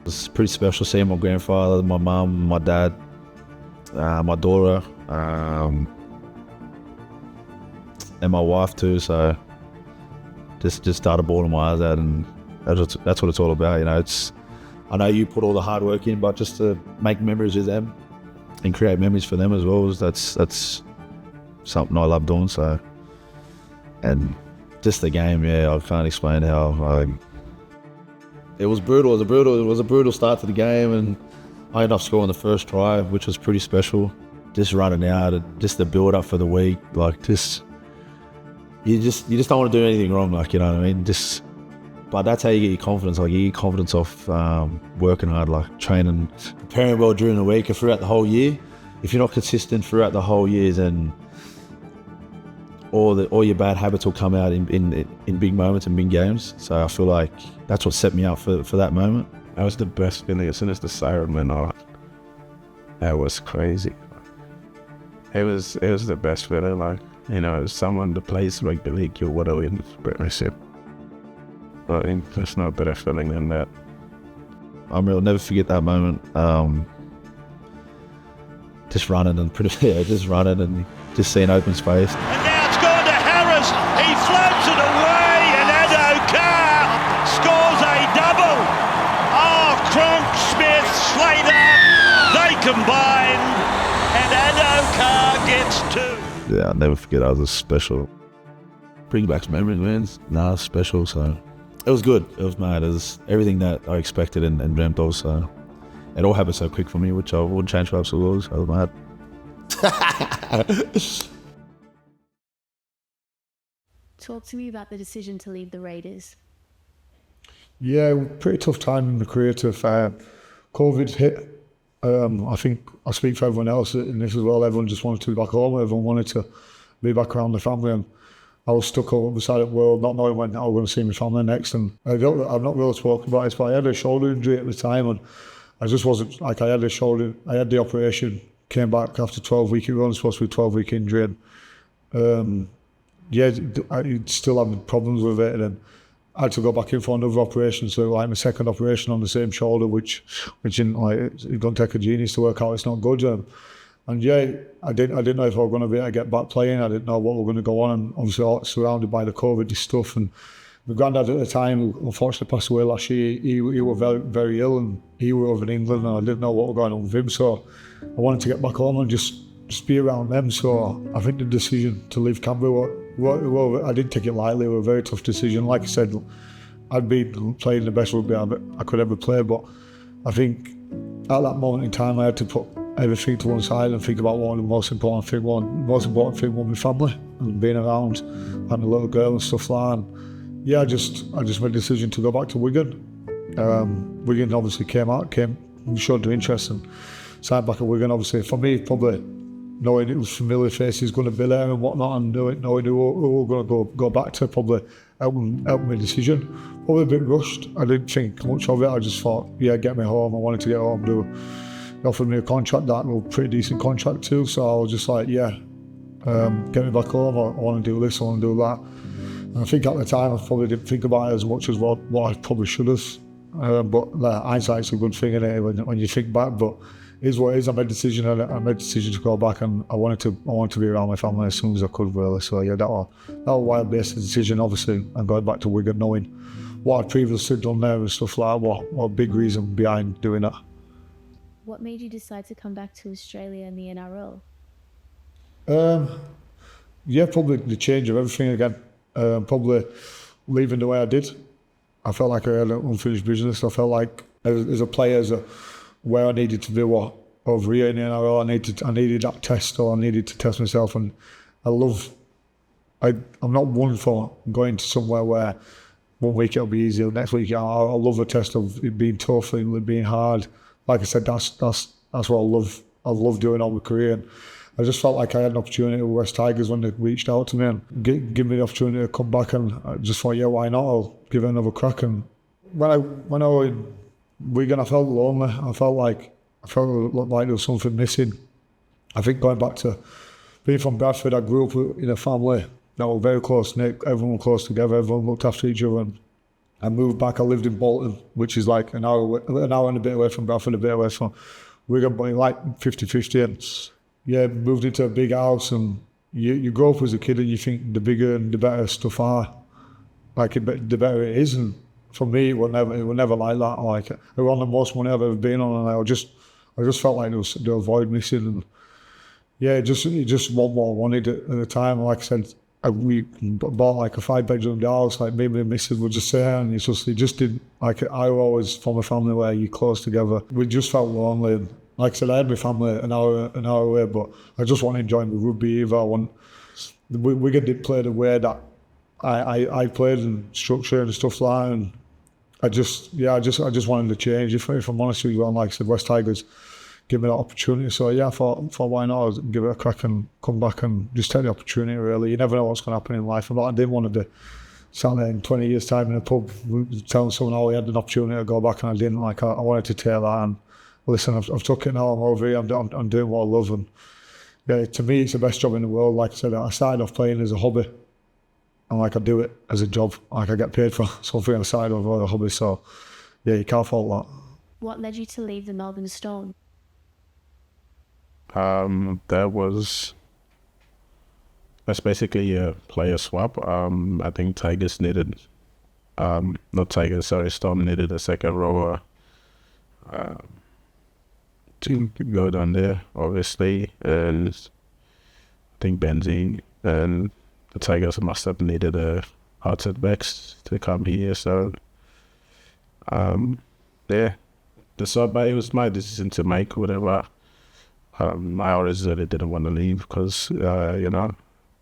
It's pretty special seeing my grandfather, my mum, my dad, my daughter, and my wife too. So just started bawling my eyes out, and that's what it's all about. I know you put all the hard work in, but just to make memories with them and create memories for them as well, that's something I love doing. So, and just the game, I can't explain how. It was brutal. It was a brutal start to the game, and I ended up scoring the first try, which was pretty special. Just running out, and just the build up for the week, you just don't want to do anything wrong, you know what I mean? But that's how you get your confidence. You get your confidence off working hard, training, preparing well during the week and throughout the whole year. If you're not consistent throughout the whole year, then all your bad habits will come out in big moments and big games. So I feel like that's what set me up for that moment. That was the best feeling. As soon as the siren went off, that was crazy. It was the best feeling. As someone that plays rugby league, you want to win the premiership. There's no better feeling than that. I'll never forget that moment. Just running and just seeing open space. He floats it away, and Addo-Carr scores a double. Cronk, Smith, Slater, they combine, and Addo-Carr gets Yeah, I'll never forget. I was special. Bring back some memories, man. Nah, special. So it was good. It was mad. It was everything that I expected and dreamt of. So it all happened so quick for me, which I wouldn't change for absolute. I was mad. Talk to me about the decision to leave the Raiders. Yeah, pretty tough time in the career to COVID hit. I think I speak for everyone else in this as well. Everyone just wanted to be back home. Everyone wanted to be back around the family, and I was stuck on the other side of the world, not knowing when I was going to see my family next. And I've not really spoken about it, but I had a shoulder injury at the time, and I just wasn't like I had the operation, came back after 12 weeks. It was only supposed to be a 12-week injury, and I still having problems with it, and then I had to go back in for another operation, so like my second operation on the same shoulder, which didn't like it's going to take a genius to work out. It's not good, and yeah, I didn't know if I was going to be able to get back playing. I didn't know what we were going to go on, and obviously all surrounded by the COVID stuff. And my granddad at the time, who unfortunately passed away last year, he was very, very ill, and he was over in England, and I didn't know what was going on with him. So I wanted to get back home and just be around them. So I think the decision to leave Canberra, well, I didn't take it lightly. It was a very tough decision. Like I said, I'd been playing the best rugby I could ever play, but I think at that moment in time I had to put everything to one side and think about what the most important thing was. The most important thing was my family and being around, having a little girl and stuff like that. And yeah, I just made the decision to go back to Wigan. Wigan obviously showed their interest and signed back at Wigan. Obviously for me, probably knowing it was familiar faces going to be there and whatnot, and knowing who we were going to go back to, probably helped my decision. Probably a bit rushed. I didn't think much of it. I just thought, yeah, get me home. I wanted to get home. They offered me a contract, that was a pretty decent contract too. So I was just like, yeah, get me back home. I want to do this, I want to do that. And I think at the time I probably didn't think about it as much as what I probably should have. But hindsight's a good thing in it when you think back. But it is what it is. I made a decision to go back, and I wanted to be around my family as soon as I could, really. So yeah, that was a wild-based decision, obviously, and going back to Wigan, knowing what I'd previously done there and stuff like that. What a big reason behind doing that. What made you decide to come back to Australia and the NRL? Yeah, probably the change of everything again. Probably leaving the way I did. I felt like I had an unfinished business. I felt like as a player, where I needed to be over here in the NRL, I needed that test, or I needed to test myself. And I'm not one for going to somewhere where 1 week it'll be easy, the next week I love a test of it being tough and it being hard. Like I said, that's what I love. I love doing all my career. And I just felt like I had an opportunity with West Tigers when they reached out to me and give me the opportunity to come back, and I just thought, yeah, why not? I'll give it another crack. And when I was in Wigan, I felt lonely. I felt like there was something missing. I think going back to being from Bradford, I grew up in a family that were very close-knit. Everyone was close together. Everyone looked after each other. And I moved back. I lived in Bolton, which is like an hour and a bit away from Bradford, a bit away from Wigan, but like 50-50. And yeah, moved into a big house, and you grow up as a kid and you think the bigger and the better stuff are, like the better it is. And for me, it was never like that. Like, it was on the most money I've ever been on, and I just felt like there was a void missing. And yeah, it just wasn't what I wanted at the time. Like I said, we bought like a 5-bedroom house. Like me and my missus were just there, and it just didn't. Like, I was always from a family where you're close together. We just felt lonely. And like I said, I had my family an hour away, but I just want to enjoy my rugby either. We didn't play the way that I played, and structure and stuff like that. And I just wanted to change. If I'm honest with you, and like I said, West Tigers give me that opportunity. So yeah, I thought why not give it a crack and come back and just take the opportunity, really. You never know what's going to happen in life. I didn't want to be sat there in 20 years' time in a pub telling someone, oh, we had an opportunity to go back and I didn't. Like, I wanted to take that, and listen, I've took it now, I'm over here, I'm doing what I love. And yeah, to me, it's the best job in the world. Like I said, I started off playing as a hobby, and like I do it as a job. Like, I get paid for something on the side of a hobby. So yeah, you can't fault that. What led you to leave the Melbourne Storm? That's basically a player swap. I think Storm needed a second rower to go down there, obviously, and think benzene, and the Tigers must have needed a hard setbacks to come here. So, yeah, but it was my decision to make, whatever. I originally didn't want to leave because,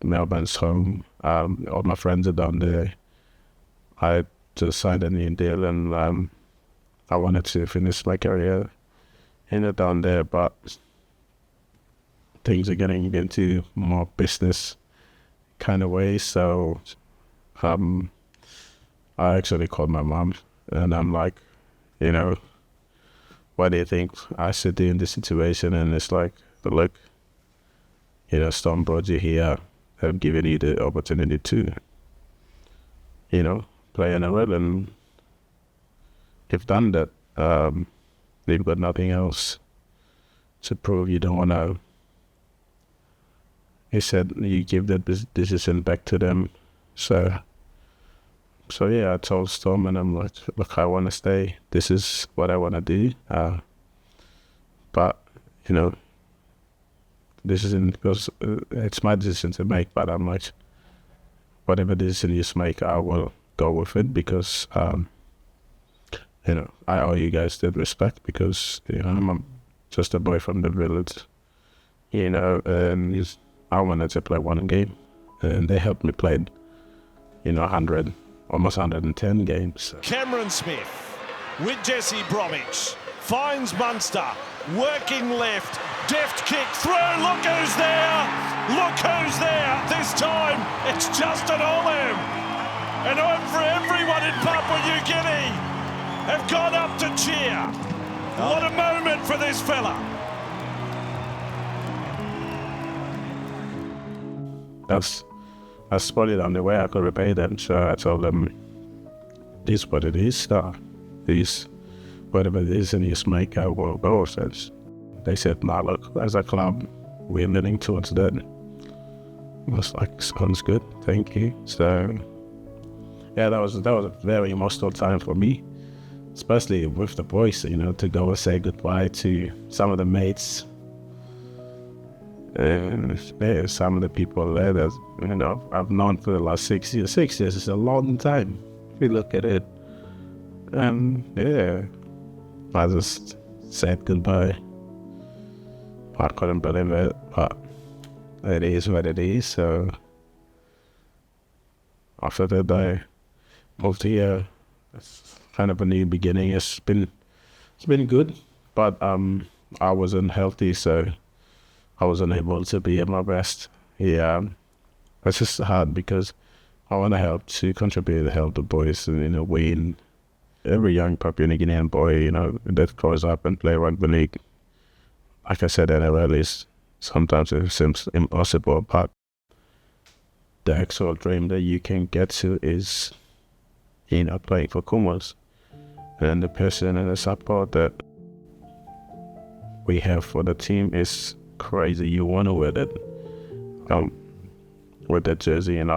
Melbourne's home. All my friends are down there. I just signed a new deal, and I wanted to finish my career down there, but things are getting into more business kind of way. So I actually called my mom, and I'm like, what do you think I should do in this situation? And it's like, look, Storm brought you here, have given you the opportunity to, play in a role, and you've done that. They've got nothing else to prove. You don't want to. He said you give that decision back to them. So yeah, I told Storm, and I'm like, look, I want to stay. This is what I want to do. But this isn't because it's my decision to make. But I'm like, whatever decision you make, I will go with it because I owe you guys that respect because I'm just a boy from the village, and I wanted to play one game, and they helped me play, 100. Almost 110 games. Cameron Smith with Jesse Bromwich finds Munster, working left, deft kick through, look who's there, this time it's Justin Olam, and everyone in Papua New Guinea have gone up to cheer. What a moment for this fella. I spotted on the way I could repay them, so I told them, this is what it is, this, whatever it is, and you make, I will go. So they said, nah, look, as a club, we're leaning towards that. I was like, sounds good, thank you. So, yeah, that was a very emotional time for me, especially with the boys, to go and say goodbye to some of the mates. And there's some of the people there that I've known for the last 6 years. 6 years is a long time if you look at it. And yeah, I just said goodbye. I couldn't believe it, but it is what it is. So after that, I moved here. It's kind of a new beginning. It's been good, but I wasn't healthy, so I wasn't able to be at my best. Yeah, it's just hard because I want to contribute to help the boys, and win. Every young Papua New Guinean boy, that grows up and play rugby league. Like I said earlier, sometimes it seems impossible, but the actual dream that you can get to is, playing for Kumas, and the passion and the support that we have for the team is crazy. You want to wear that with that jersey, and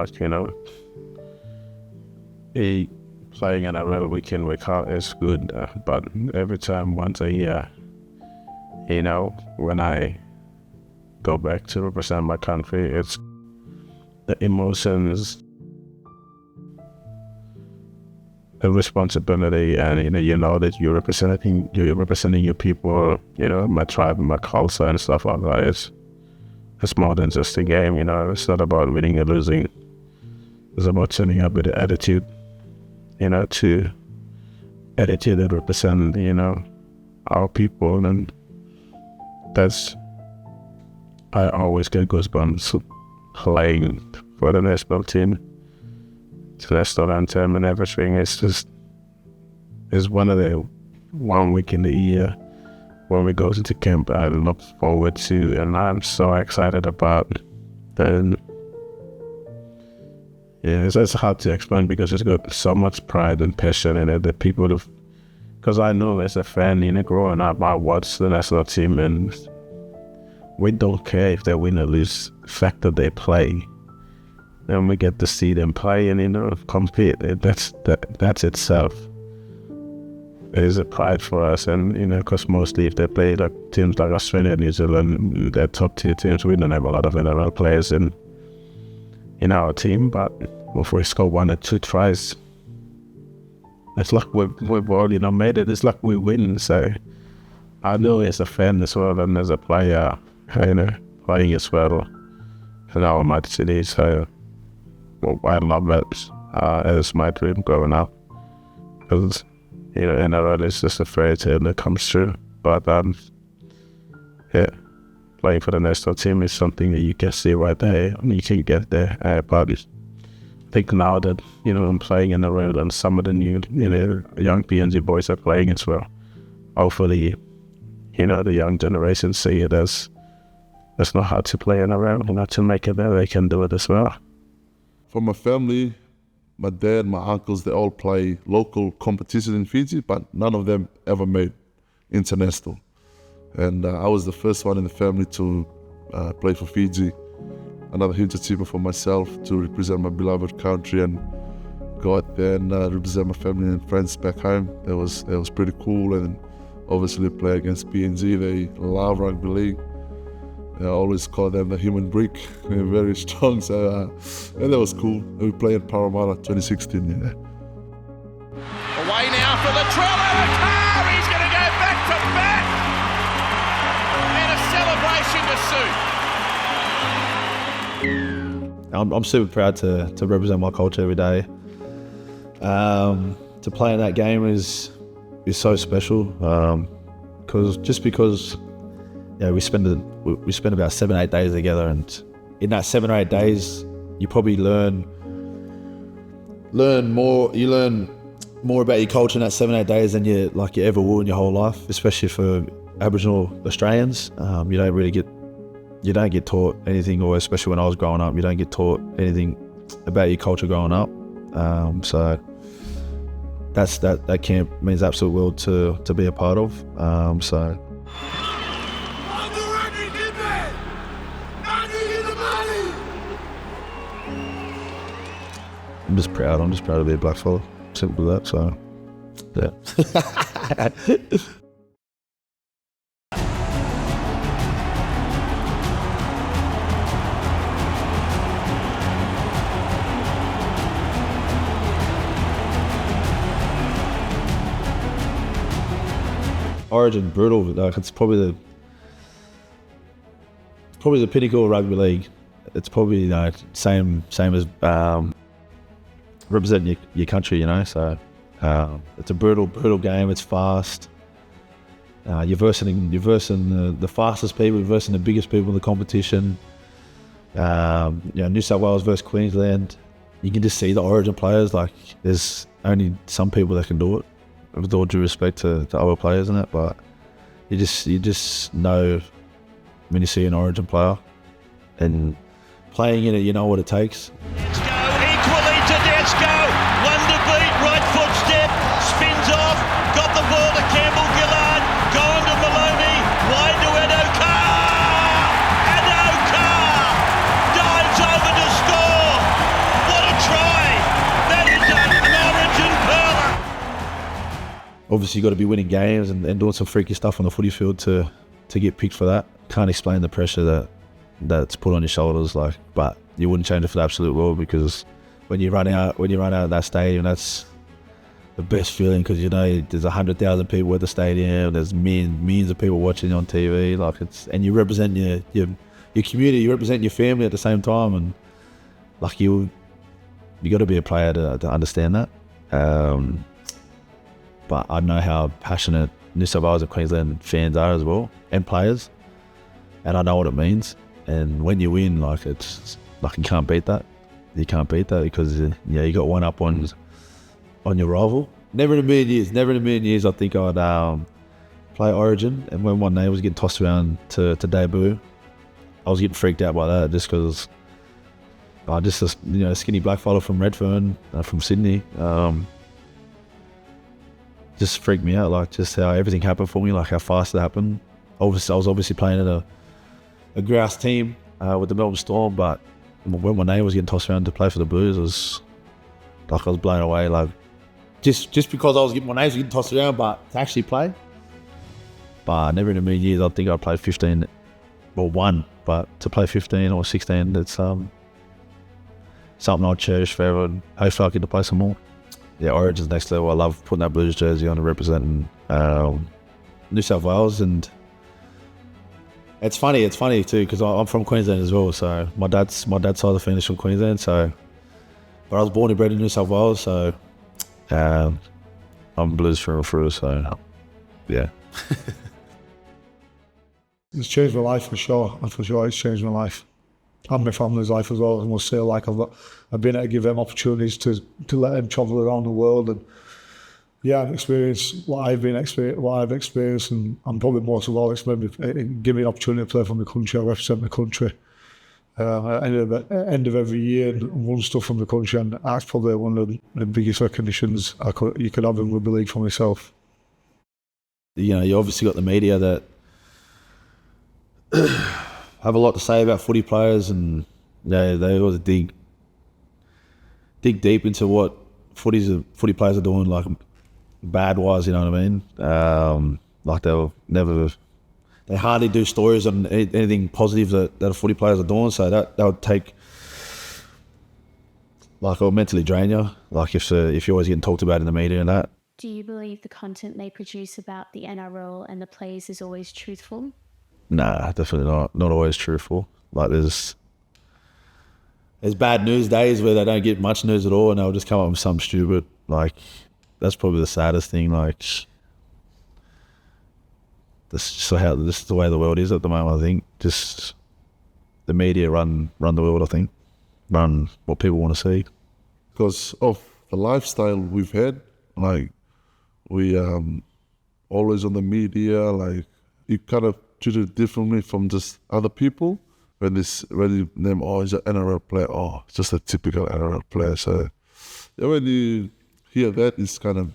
playing in a real week in, week out is good, but every time, once a year, when I go back to represent my country, it's the emotions, the responsibility, and that you're representing your people, my tribe and my culture and stuff like that. It's more than just a game, it's not about winning or losing. It's about turning up with the attitude, to attitude that represent, our people, and I always get goosebumps playing for the national team. The national anthem and everything. It's one week in the year when we go into camp I look forward to, and I'm so excited about. And yeah, it's hard to explain because it's got so much pride and passion in it that people have, because I know as a fan, growing up, I watched the national team, and we don't care if they win or lose, the fact that they play. And we get to see them play and compete. That's itself is a pride for us, and because mostly if they play like teams like Australia and New Zealand, they're top tier teams. We don't have a lot of NRL players in our team, but if we score 1 or 2 tries, it's like we've already made it. It's like we win. So I know as a fan as well, and as a player, playing as well in our Mighty City. So I love it as my dream growing up, because NRL is just a fairy tale that comes true. But playing for the national team is something that you can see right there, and you can get there. But I think now that I'm playing in the world, and some of the new young PNG boys are playing as well. Hopefully, the young generation see it as it's not hard to play in a round, to make it there, they can do it as well. For my family, my dad, my uncles, they all play local competition in Fiji, but none of them ever made international. And I was the first one in the family to play for Fiji. Another huge achievement for myself to represent my beloved country and go out there and represent my family and friends back home. That was pretty cool. And obviously play against PNG. They love rugby league. I always call them the human brick. They're very strong. So and that was cool. We played in Parramatta 2016. Yeah. Away now for the Trell. Addo-Carr, he's going to go back to back. And a celebration to suit. I'm super proud to represent my culture every day. To play in that game is so special. Because we spend about 7-8 days together, and in that 7 or 8 days, you probably learn more. You learn more about your culture in that 7 or 8 days than you ever will in your whole life. Especially for Aboriginal Australians, you don't get taught anything, or especially when I was growing up, you don't get taught anything about your culture growing up. So that camp means the absolute world to be a part of. I'm just proud to be a black fella. Simple as that. So, yeah. Origin, brutal. Like, it's probably the pinnacle of rugby league. It's probably same as representing your country. So it's a brutal game. It's fast. You're versing the fastest people. You're versing the biggest people in the competition. New South Wales versus Queensland. You can just see the Origin players. Like, there's only some people that can do it. With all due respect to other players and that, but you just know when you see an Origin player and playing in it, you know what it takes. Desco equally to Desco, one to beat, right foot step, spins off, got the ball to Campbell-Gillard, gone to Maloney, wide to Addo-Carr. Addo-Carr dives over to score. What a try! That is an Origin pearler. Obviously, you got to be winning games and doing some freaky stuff on the footy field to get picked for that. Can't explain the pressure that's put on your shoulders. But you wouldn't change it for the absolute world, because when you run out of that stadium, that's the best feeling, because there's 100,000 people at the stadium. There's millions of people watching on TV. And you represent your community, you represent your family at the same time, and you got to be a player to understand that. But I know how passionate New South Wales and Queensland fans are as well, and players, and I know what it means. And when you win, it's you can't beat that. You can't beat that, because you got one up on your rival. Never in a million years I think I'd play Origin. And when one name was getting tossed around to debut, I was getting freaked out by that, just because a skinny black fella from Redfern, from Sydney. Just freaked me out, just how everything happened for me, how fast it happened. I was obviously playing in a grouse team with the Melbourne Storm, but when my name was getting tossed around to play for the Blues, I was blown away. just because my name's getting tossed around, but to actually play. But never in a million years I think I played 15 or one, but to play 15 or 16, it's something I'll cherish forever, and hopefully I get to play some more. Yeah, Origin's next level. I love putting that Blues jersey on and representing New South Wales, and it's funny too because I'm from Queensland as well. So my dad's side of the family is from Queensland. So, but I was born and bred in New South Wales. So I'm Blues through and through. So yeah. It's changed my life for sure, and for sure it's changed my life and my family's life as well. I must say, like I've been able to give them opportunities to let them travel around the world and experience what I've experienced, and probably most of all, give me an opportunity to play for my country. I represent my country at the end of every year and won stuff from the country, and that's probably one of the biggest recognitions you could have in rugby league for myself. You know, you obviously got the media that have a lot to say about footy players, and they always dig deep into what footy players are doing, like bad wise, you know what I mean? Like they hardly do stories on anything positive that the footy players are doing, so that would take, like, it would mentally drain you, like if you're always getting talked about in the media and that. Do you believe the content they produce about the NRL and the players is always truthful? Nah, definitely not always truthful. Like there's bad news days where they don't get much news at all, and they'll just come up with something stupid. Like that's probably the saddest thing. Like this is the way the world is at the moment. I think just the media run the world. I think run what people want to see because of the lifestyle we've had. Like we always on the media. Like you kind of treated differently from just other people. When you name, he's an NRL player, it's just a typical NRL player. So when you hear that, it's kind of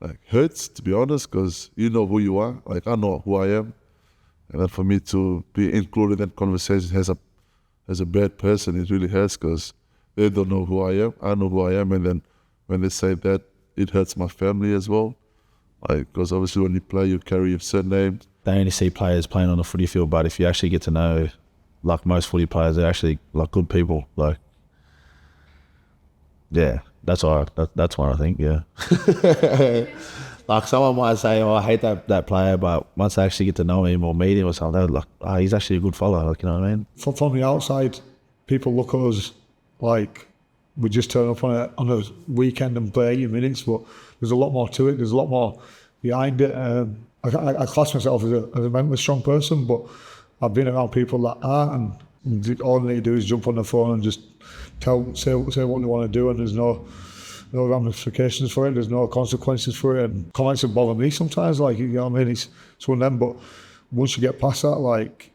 like hurts, to be honest, because you know who you are. Like I know who I am, and then for me to be included in that conversation as a bad person, it really hurts because they don't know who I am. I know who I am, and then when they say that, it hurts my family as well. Like because obviously when you play, you carry your surname. They only see players playing on the footy field, but if you actually get to know, like most footy players, they're actually like good people. Like, yeah, that's what I think. Yeah, like someone might say, "Oh, I hate that player," but once I actually get to know him or meet him or something, they're like, he's actually a good fellow. Like, you know what I mean? From the outside, people look at us like we just turn up on a weekend and play 80 minutes, but there's a lot more to it. There's a lot more behind it. I class myself as a mentally strong person, but I've been around people that aren't, and all they do is jump on the phone and just say what they want to do, and there's no ramifications for it, there's no consequences for it, and comments that bother me sometimes, like, you know what I mean, it's one of them, but once you get past that, like,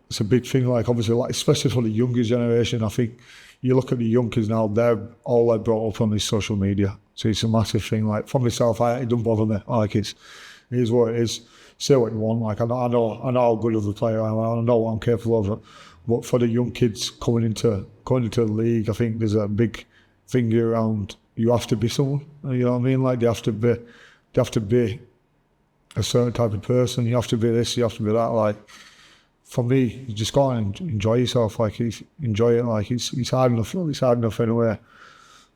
it's a big thing, like, obviously, like, especially for the younger generation. I think you look at the young kids now, they're brought up on this social media, so it's a massive thing. Like, for myself, it doesn't bother me, like, it is what it is. Say what you want. Like I know how good of a player I am. I know what I'm capable of. But for the young kids coming into the league, I think there's a big thing around. You have to be someone. You know what I mean? Like they have to be a certain type of person. You have to be this. You have to be that. Like for me, you just go and enjoy yourself. Like enjoy it. Like it's hard enough. It's hard enough anyway.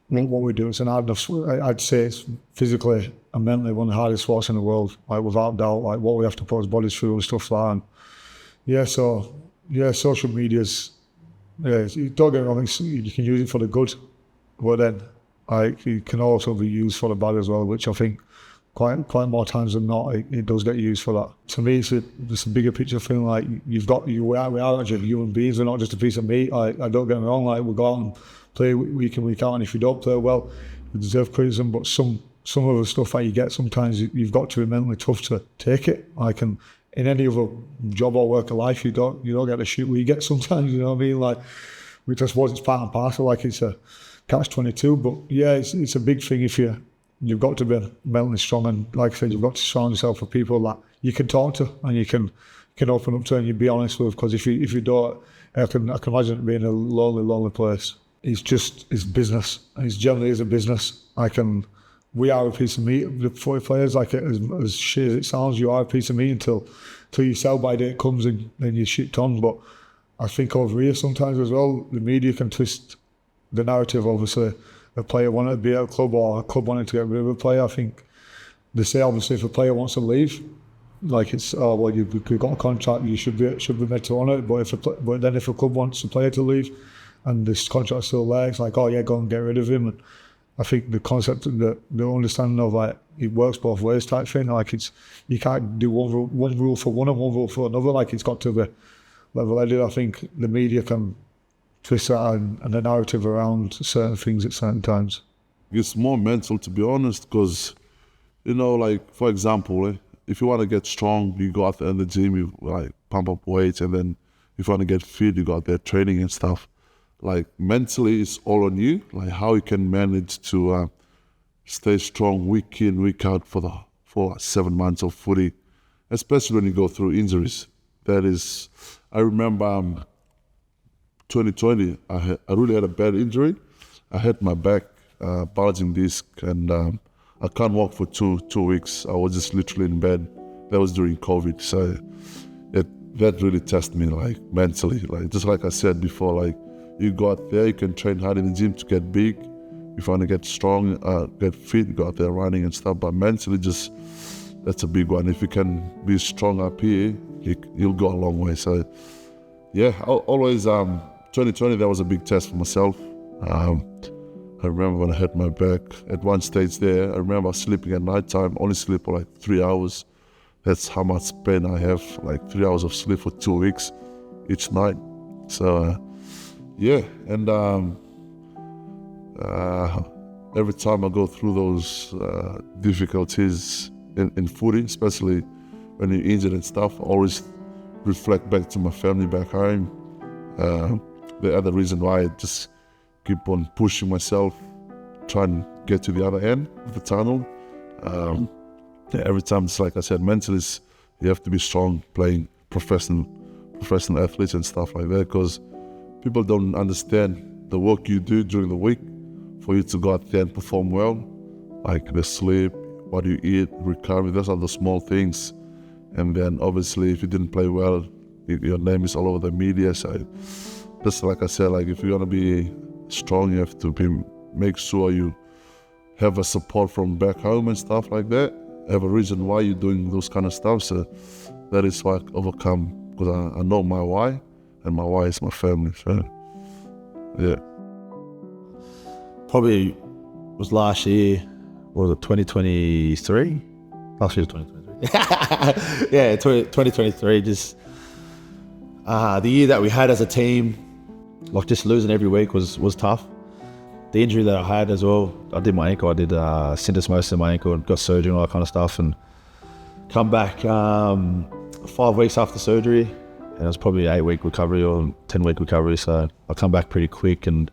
What we do, it's an hard enough. I'd say it's physically and mentally one of the hardest sports in the world, like without doubt. Like what we have to put our bodies through and stuff like that. Social media's. You don't get me wrong. You can use it for the good, but then like it can also be used for the bad as well, which I think quite more times than not it does get used for that. To me, it's a bigger picture thing. Like we are actually human beings. We're not just a piece of meat. Like I don't get me wrong. Like we go out and play week in, week out, and if you don't play well, you deserve criticism. But some of the stuff that you get, sometimes you've got to be mentally tough to take it. Like in any other job or work of life, you don't get the shit we get sometimes. You know what I mean? Like we just it's part and parcel. Like it's a catch-22. But yeah, it's a big thing if you've got to be mentally strong, and like I said, you've got to surround yourself with people that you can talk to and you can open up to and you be honest with. Because if you don't, I can imagine it being a lonely place. It's business. It generally is a business. we are a piece of meat. The footy players, like as shit as it sounds, you are a piece of meat until your sell-by date comes and then you're shipped on. But I think over here sometimes as well, the media can twist the narrative. Obviously, a player wanted to be at a club or a club wanted to get rid of a player. I think they say obviously if a player wants to leave, like it's you've got a contract, you should be made to honour it. But then if a club wants a player to leave and this contract's still there, it's like, oh yeah, go and get rid of him. And I think the concept, the understanding of like it works both ways type thing. Like you can't do one rule for one and one rule for another. Like it's got to be level-headed. I think the media can twist that and the narrative around certain things at certain times. It's more mental, to be honest, because, like, for example, if you want to get strong, you go out there in the gym, you like pump up weights, and then if you want to get fit, you go out there training and stuff. Like, mentally, it's all on you, like how you can manage to stay strong week in, week out for 7 months of footy, especially when you go through injuries. That is, I remember 2020, I really had a bad injury. I hit my back, bulging disc, and I can't walk for two weeks. I was just literally in bed. That was during COVID, so that really tested me, like, mentally. Like, just like I said before, like, you go out there, you can train hard in the gym to get big. If you want to get strong, get fit, go out there running and stuff. But mentally, that's a big one. If you can be strong up here, you'll go a long way. So, yeah, always 2020, that was a big test for myself. I remember when I hurt my back at one stage there, I remember sleeping at night time, only sleep for like 3 hours. That's how much pain I have, like 3 hours of sleep for 2 weeks each night. So, yeah, and every time I go through those difficulties in footy, especially when you're injured and stuff, I always reflect back to my family back home. The other reason why I just keep on pushing myself, trying to get to the other end of the tunnel. Every time, it's like I said, mentally, you have to be strong playing professional athletes and stuff like that, because people don't understand the work you do during the week for you to go out there and perform well, like the sleep, what you eat, recovery. Those are the small things. And then obviously, if you didn't play well, your name is all over the media. So just like I said, like if you're gonna be strong, you have to make sure you have a support from back home and stuff like that. Have a reason why you're doing those kind of stuff. So that is what I overcome, because I know my why, and my why is my family. So yeah. Probably was last year, what was it, 2023? Last year was 2023. Yeah, 2023, just the year that we had as a team, like just losing every week was tough. The injury that I had as well, I did my ankle, I did syndesmosis in my ankle, got surgery and all that kind of stuff, and come back 5 weeks after surgery, and it was probably an 8-week recovery or 10-week recovery, so I come back pretty quick and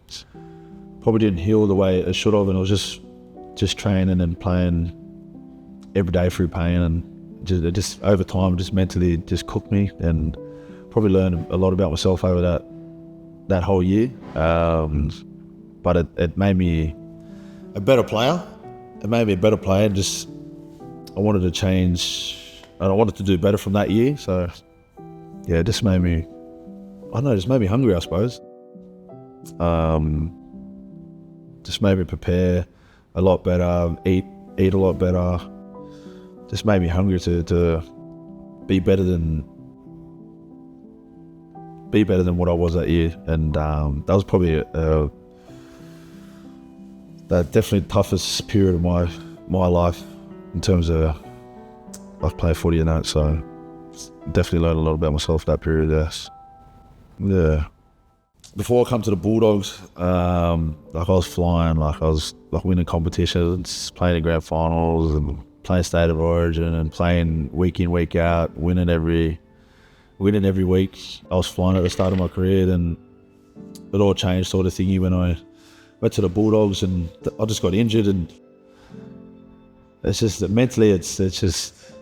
probably didn't heal the way it should have, and it was just training and playing every day through pain, and just over time, just mentally just cooked me, and probably learned a lot about myself over that whole year. But it made me a better player. It made me a better player. Just I wanted to change, and I wanted to do better from that year. So yeah, it just made me, I don't know, just made me hungry, I suppose. Just made me prepare a lot better, eat a lot better. Just made me hungry to be better than what I was that year. And that was probably the definitely toughest period of my life in terms of I've played footy and that, so definitely learned a lot about myself that period, yes. Yeah. Before I come to the Bulldogs, like I was flying, like I was like winning competitions, playing in grand finals and playing State of Origin and playing week in, week out, winning every week. I was flying at the start of my career, and it all changed sort of thingy when I went to the Bulldogs, and I just got injured, and it's just that mentally it's just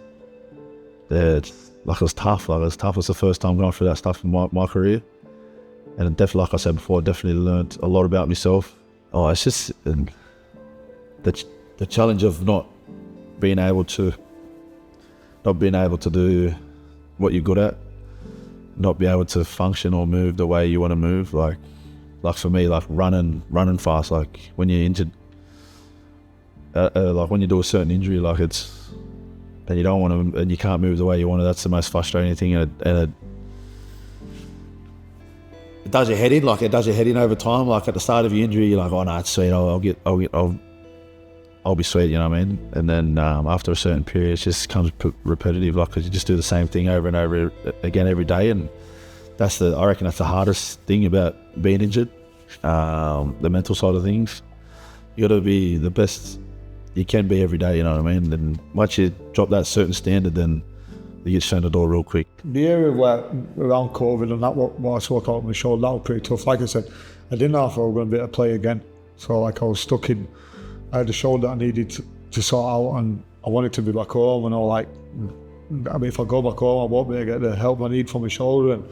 like it was tough. Like it was tough. It was the first time going through that stuff in my career, and definitely, like I said before, I definitely learned a lot about myself. Oh, it's just the the challenge of not being able to do what you're good at, not be able to function or move the way you want to move. Like for me, like running fast. Like when you're injured, like when you do a certain injury, like and you don't want to, and you can't move the way you want to. That's the most frustrating thing, and it does your head in. Like it does your head in over time. Like at the start of your injury, you're like, oh no, it's sweet. I'll be sweet. You know what I mean? And then after a certain period, it just becomes repetitive. Like cause you just do the same thing over and over again every day, and I reckon that's the hardest thing about being injured. The mental side of things. You got to be the best you can be every day. You know what I mean? And once you drop that certain standard, then you get shown the door real quick. The area where around COVID and that what I spoke out on my shoulder, that was pretty tough. Like I said, I didn't know if I was going to be able to play again. So like I was stuck in. I had a shoulder I needed to sort out, and I wanted to be back home. And I was like, I mean, if I go back home, I won't be able to get the help I need for my shoulder. And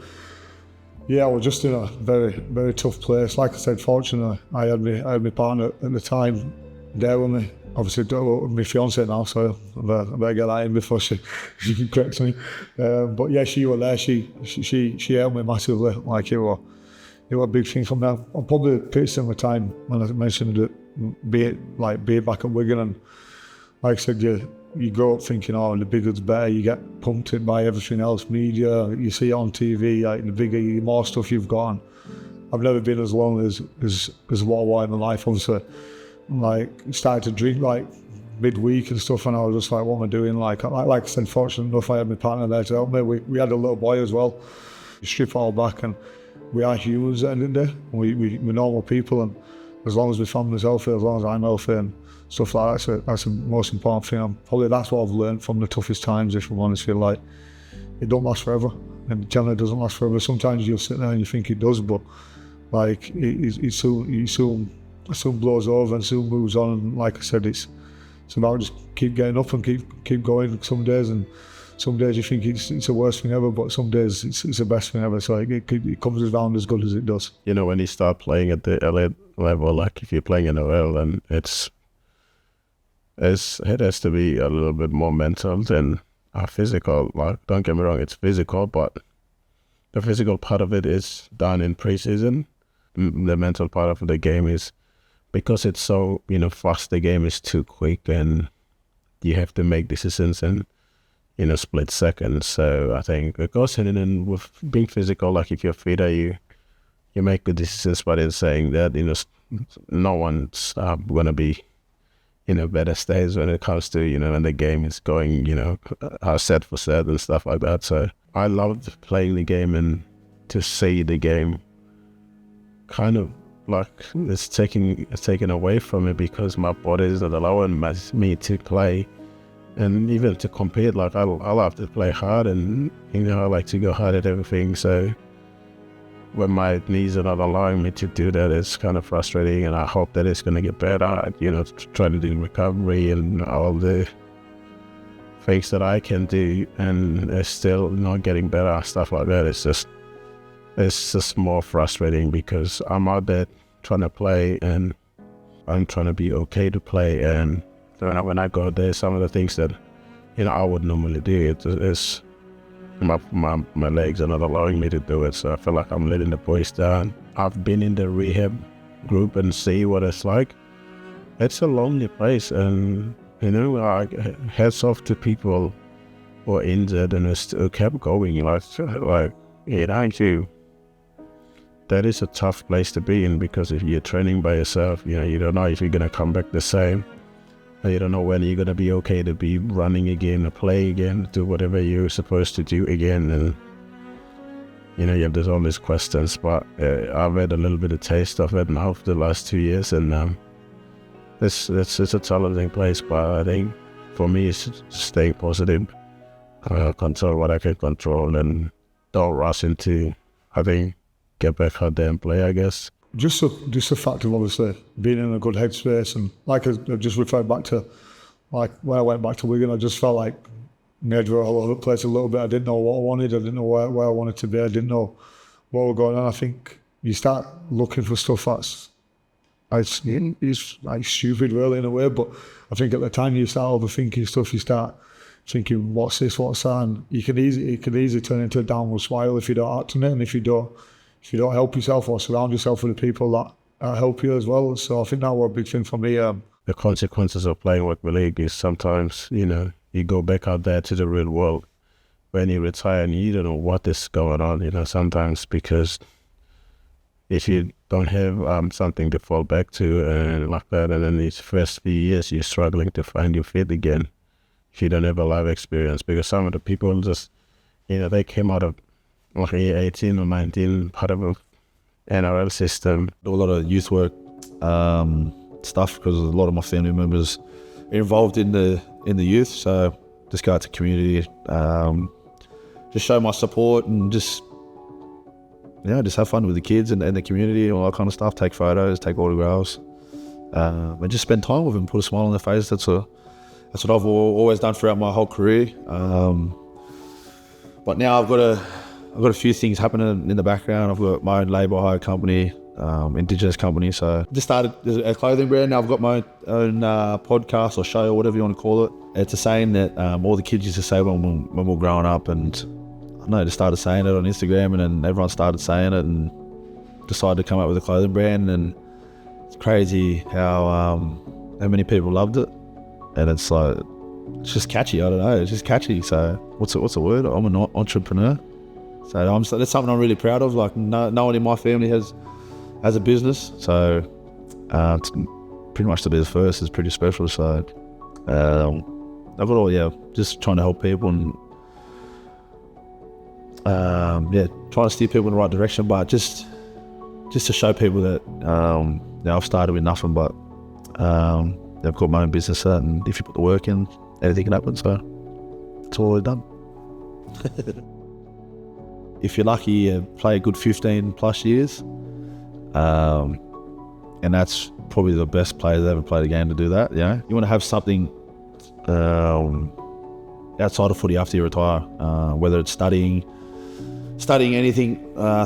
yeah, I was just in a very, very tough place. Like I said, fortunately, I had my partner at the time there with me. Obviously, my fiance now, so I better get that in before she corrects me. But yeah, she was there. She helped me massively. Like it was a big thing for me. I'm probably pretty similar time when I mentioned it, being back at Wigan, and like I said, you grow up thinking, oh, the bigger's better. You get pumped in by everything else, media. You see it on TV, like the bigger, the more stuff you've got on. I've never been as long as what I was in my life. Obviously, like started to drink like midweek and stuff, and I was just like, what am I doing? Like I said, fortunate enough, I had my partner there to help me. We had a little boy as well. You strip all back, and we are humans at the end of the day. We're normal people, and as long as my family's healthy, as long as I'm healthy and stuff like that, that's the most important thing. Probably that's what I've learned from the toughest times, if I'm honest. Feel like it don't last forever, and it generally doesn't last forever. Sometimes you'll sit there and you think it does, but like it soon blows over and soon moves on. And like I said, it's about just keep getting up and keep going. Some days you think it's the worst thing ever, but some days it's the best thing ever. So it comes around as good as it does. You know, when you start playing at the elite level, like if you're playing in OL, then it has to be a little bit more mental than physical. Like, don't get me wrong, it's physical, but the physical part of it is done in preseason. The mental part of the game is, because it's so, fast, the game is too quick, and you have to make decisions in, split seconds. So I think it goes hand in hand with being physical. Like if you're fitter, you make good decisions, but in saying that, no one's gonna be, better stays when it comes to, when the game is going, set for set and stuff like that. So I loved playing the game, and to see the game kind of like it's taken away from me because my body is not allowing me to play and even to compete. Like I love to play hard, and I like to go hard at everything. So when my knees are not allowing me to do that, it's kind of frustrating, and I hope that it's going to get better. Try to do recovery and all the things that I can do, and it's still not getting better, stuff like that. It's just more frustrating because I'm out there trying to play, and I'm trying to be okay to play, and when I go there, some of the things that I would normally do, it's my legs are not allowing me to do it, so I feel like I'm letting the boys down. I've been in the rehab group and see what it's like. It's a lonely place, and hats off to people who are injured and still kept going. That is a tough place to be in, because if you're training by yourself, you don't know if you're gonna come back the same. You don't know when you're gonna be okay to be running again, or play again, do whatever you're supposed to do again, and you have all these questions. But I've had a little bit of taste of it now for the last 2 years, and it's a challenging place. But I think for me, it's staying positive, control what I can control, and don't rush into, get back out there and play, I guess. Just a fact of obviously being in a good headspace, and like I just referred back to, like when I went back to Wigan, I just felt like my head were all over the place a little bit. I didn't know what I wanted, I didn't know where I wanted to be, I didn't know what was going on. I think you start looking for stuff that's it's like stupid really in a way, but I think at the time you start overthinking stuff, you start thinking, what's this, what's that, and it can easily turn into a downward spiral if you don't act on it, and if you don't help yourself or surround yourself with the people that help you as well. So I think that was a big thing for me. The consequences of playing rugby league is sometimes, you go back out there to the real world. When you retire and you don't know what is going on, sometimes, because if you don't have something to fall back to and like that, and then these first few years you're struggling to find your feet again if you don't have a life experience, because some of the people just, they came out of like 18 or 19, part of an NRL system. Do a lot of youth work stuff because a lot of my family members are involved in the youth, so just go out to community, just show my support and just have fun with the kids and the community, all that kind of stuff. Take photos, take autographs, and just spend time with them, put a smile on their face. That's what I've always done throughout my whole career. But now I've got a few things happening in the background. I've got my own labour hire company, Indigenous company. So just started a clothing brand. Now I've got my own podcast or show or whatever you want to call it. It's a saying that all the kids used to say when we were growing up, and I don't know, just started saying it on Instagram, and then everyone started saying it and decided to come up with a clothing brand. And it's crazy how many people loved it, and it's just catchy. I don't know, it's just catchy. So what's the word? I'm an entrepreneur. So that's something I'm really proud of. Like no one in my family has a business, so it's pretty much to be the first is pretty special. So I've got just trying to help people and trying to steer people in the right direction, but just to show people that I've started with nothing, but I've got my own business, and if you put the work in, anything can happen. So that's all I've done. If you're lucky, you play a good 15 plus years, and that's probably the best players that ever played a game to do that. You want to have something outside of footy after you retire, whether it's studying anything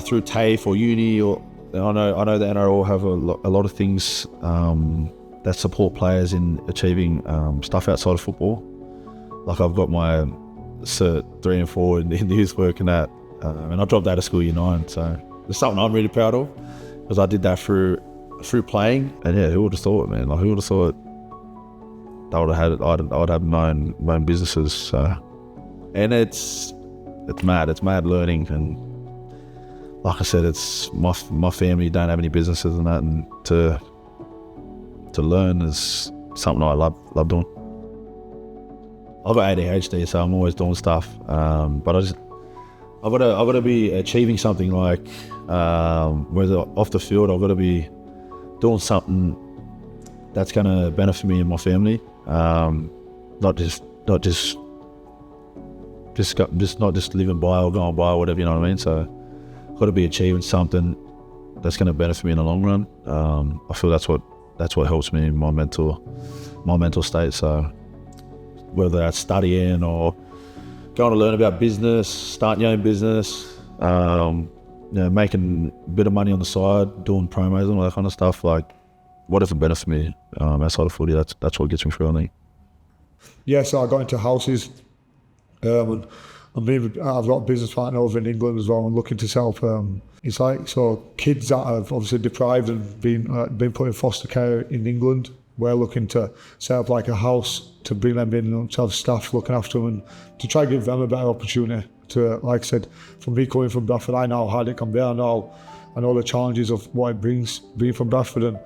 through TAFE or uni, or I know the NRL have a lot of things that support players in achieving stuff outside of football. Like I've got my Cert 3 and 4 in the youth work and that, and I dropped out of school year 9. So it's something I'm really proud of, because I did that through playing. And who would have thought, man? Like who would have thought I would have my own businesses. So, and it's mad. It's mad learning, and like I said, it's my family don't have any businesses and that, and to learn is something I love doing. I've got ADHD, so I'm always doing stuff. But I've got to be achieving something, like whether off the field, I've got to be doing something that's going to benefit me and my family. Not just living by or going by or whatever, you know what I mean? So I've got to be achieving something that's going to benefit me in the long run. I feel that's what helps me in my mental state. So whether that's studying or going to learn about business, starting your own business, making a bit of money on the side, doing promos and all that kind of stuff, like whatever benefits me outside of footy, that's what gets me through, I think. Yeah, so I got into houses, and I've got a business partner over in England as well. I'm looking to set up. It's like, so kids that have obviously deprived and been put in foster care in England, we're looking to set up like a house to bring them in and to have staff looking after them, and to try to give them a better opportunity. To, like I said, for me coming from Bradford, I know how hard it can be. I know the challenges of what it brings being from Bradford, and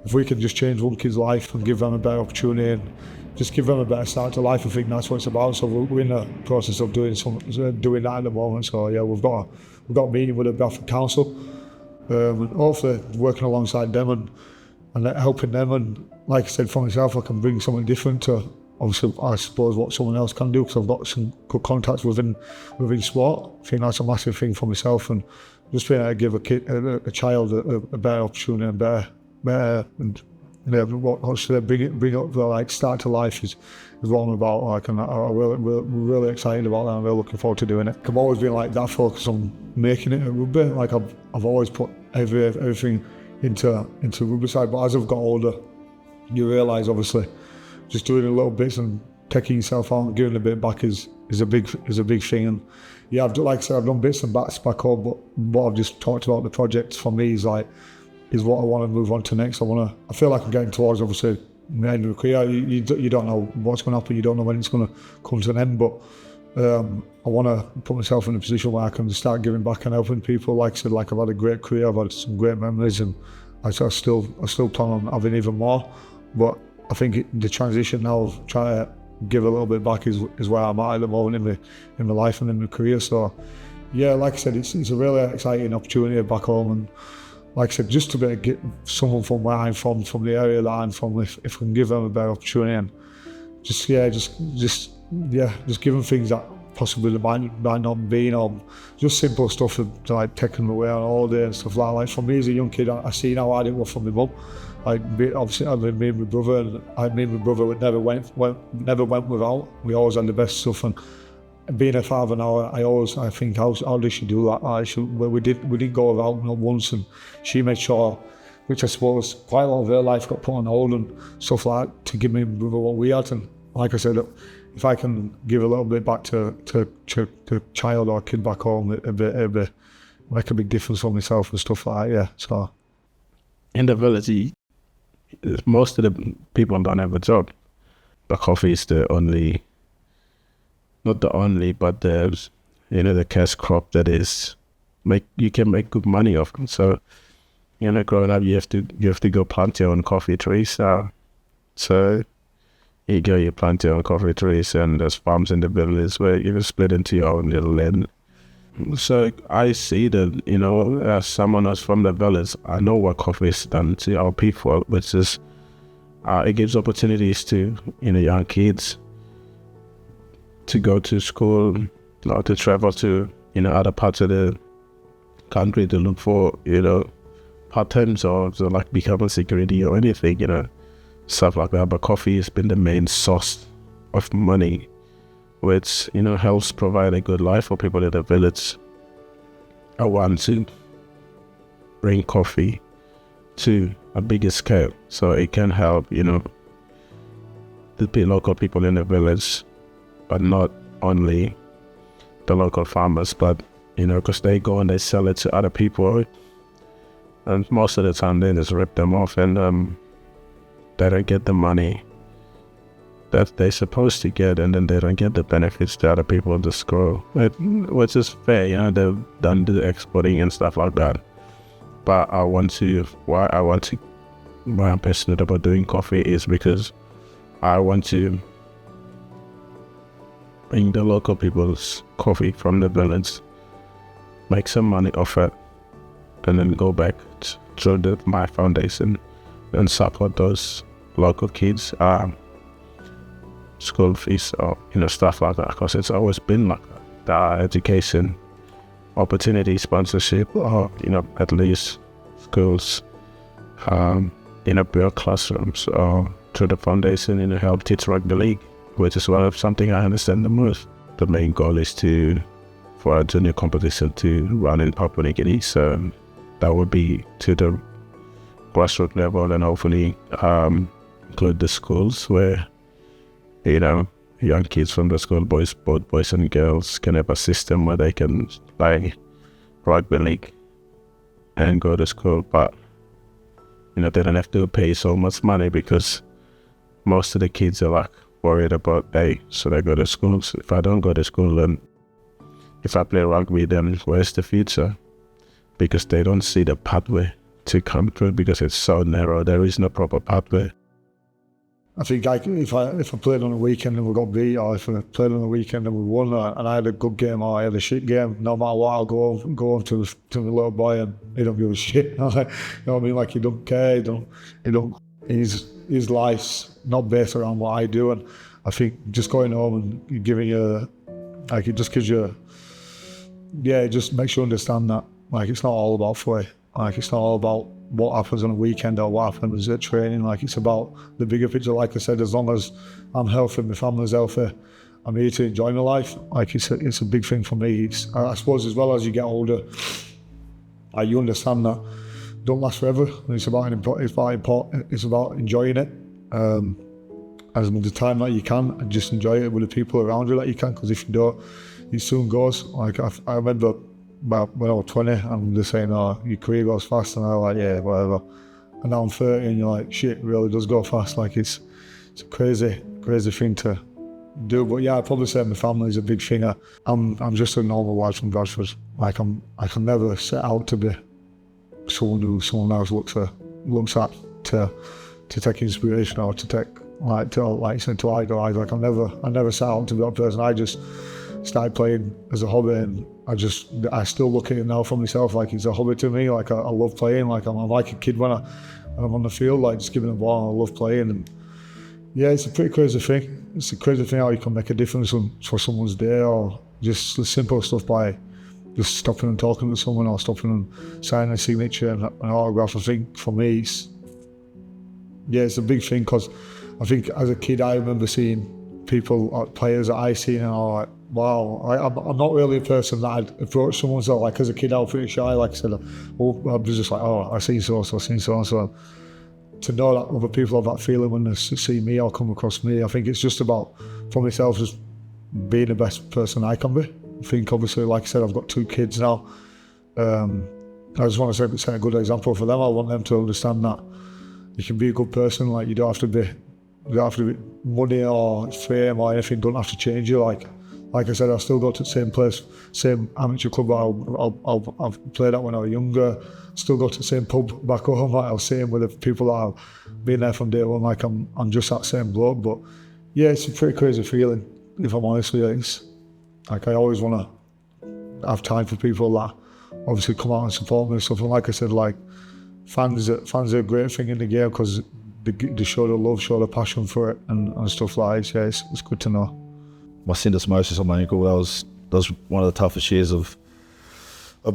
if we can just change one kid's life and give them a better opportunity and just give them a better start to life, I think that's what it's about. So we're in the process of doing that at the moment. So yeah, we've got a meeting with the Bradford Council, and hopefully working alongside them and helping them. And like I said, for myself, I can bring something different to, obviously, I suppose, what someone else can do, because I've got some good contacts within sport. I think that's a massive thing for myself, and just being able to give a child a better opportunity and better and what should I bring up the like start to life is what I'm about. Like, and we're really excited about that, and we're looking forward to doing it. I've always been like that focused on making it a rugby. Like I've always put everything into rugby side. But as I've got older, you realise obviously just doing a little bits and taking yourself out and giving a bit back is a big thing. And yeah, like I said, I've done bits and bats back home, but what I've just talked about, the project for me is what I want to move on to next. I feel like I'm getting towards obviously the end of the career. You don't know what's going to happen, you don't know when it's going to come to an end, but I want to put myself in a position where I can start giving back and helping people. Like I said, like I've had a great career, I've had some great memories, and I still plan on having even more. But I think the transition now of trying to give a little bit back is where I'm at the moment in my life and in my career. So yeah, like I said, it's a really exciting opportunity back home, and like I said, just to be able to get someone from where I'm from the area that I'm from, if we can give them a better opportunity, and just give them things that possibly they might not be, just simple stuff like taking them away on holiday and stuff like that. Like for me as a young kid, I see now I didn't work for my mum. Obviously, me and my brother, never went without. We always had the best stuff, and being a father now, I think how does she do that? We didn't go without not once, and she made sure, which I suppose quite a lot of her life got put on hold and stuff like that, to give me and my brother what we had. And like I said, if I can give a little bit back to child or kid back home, it'd make a big difference for myself and stuff like that. Yeah. So in the village, most of the people don't have a job. The coffee is the only, not the only, but the cash crop that you can make good money off. So growing up, you have to go plant your own coffee trees. So you plant your own coffee trees, and there's farms in the village where you can split into your own little land. So I see that, as someone who's from the village, I know what coffee has done to our people, which is, it gives opportunities to, young kids to go to school, or to travel to, other parts of the country to look for, part-times or to like become a security or anything, stuff like that. But coffee has been the main source of money, which helps provide a good life for people in the village. I want to bring coffee to a bigger scale, so it can help the local people in the village, but not only the local farmers, but because they go and they sell it to other people, and most of the time they just rip them off, and they don't get the money that they're supposed to get, and then they don't get the benefits that other people just grow, which is fair. They've done the exporting and stuff like that. But why I'm passionate about doing coffee is because I want to bring the local people's coffee from the village, make some money off it, and then go back through my foundation and support those local kids. School fees or stuff like that, because it's always been like that. Education, opportunity, sponsorship, or at least schools, build classrooms, or through the foundation, help teach rugby league, which is something I understand the most. The main goal is for a junior competition to run in Papua New Guinea, so that would be to the grassroots level, and hopefully include the schools where young kids from the school, both boys and girls, can have a system where they can play rugby league and go to school, but they don't have to pay so much money, because most of the kids are worried about, so they go to school. So if I don't go to school, then if I play rugby, then where's the future? Because they don't see the pathway to come through, because it's so narrow. There is no proper pathway. I think if I played on a weekend and we got beat, or if I played on a weekend and we won, and I had a good game or I had a shit game, no matter what, I'll go on to the little boy and he don't give a shit. You know what I mean? Like, he don't care. His life's not based around what I do, and I think just going home and giving you, it just gives you, it just makes you understand that it's not all about play. It's not all about what happens on a weekend or what happens at training. It's about the bigger picture. Like I said, as long as I'm healthy, my family's healthy, I'm here to enjoy my life. It's a big thing for me. I suppose as well as you get older, you understand that don't last forever. And it's about enjoying it as much time that you can, and just enjoy it with the people around you that you can. Because if you don't, it soon goes. Like I remember when I was 20, and they're saying, "Oh, your career goes fast," and I was like, "Yeah, whatever." And now I'm 30, and you're like, "Shit, it really does go fast." Like it's a crazy thing to do. But yeah, I'd probably say my family is a big thing. I'm just a normal lad from Bradford. Like I can never set out to be someone who someone else looks at to take inspiration or to take to idolise. Like I never set out to be that person. I just started playing as a hobby, and I still look at it now for myself like it's a hobby to me. Like I love playing. Like I'm like a kid when I'm on the field, like just giving a ball. I love playing, and yeah, it's a pretty crazy thing. It's a crazy thing how you can make a difference for someone's day, or just the simple stuff by just stopping and talking to someone, or stopping and signing a signature and an autograph. I think for me, it's a big thing, because I think as a kid I remember seeing people, players that I seen, and I'm like, wow, I'm not really a person that I'd approach someone. So like as a kid I was pretty shy. Like I said, I was just like, oh, I seen so and so. To know that other people have that feeling when they see me or come across me, I think it's just about, for myself, just being the best person I can be. I think obviously, like I said, I've got 2 kids now. I just want to set a good example for them. I want them to understand that you can be a good person. Like you don't have to be money or fame or anything. Don't have to change you. Like I said, I still go to the same place, same amateur club I've played at when I was younger. Still go to the same pub back home. Like I was saying with the people that I've been there from day one. Like I'm just that same bloke. But yeah, it's a pretty crazy feeling. If I'm honest with you, it's like I always want to have time for people that obviously come out and support me and stuff. And like I said, like fans are a great thing in the game, because they show the love, show the passion for it, and stuff like that. Yeah, it's good to know. My syndesmosis on my ankle, that was one of the toughest years of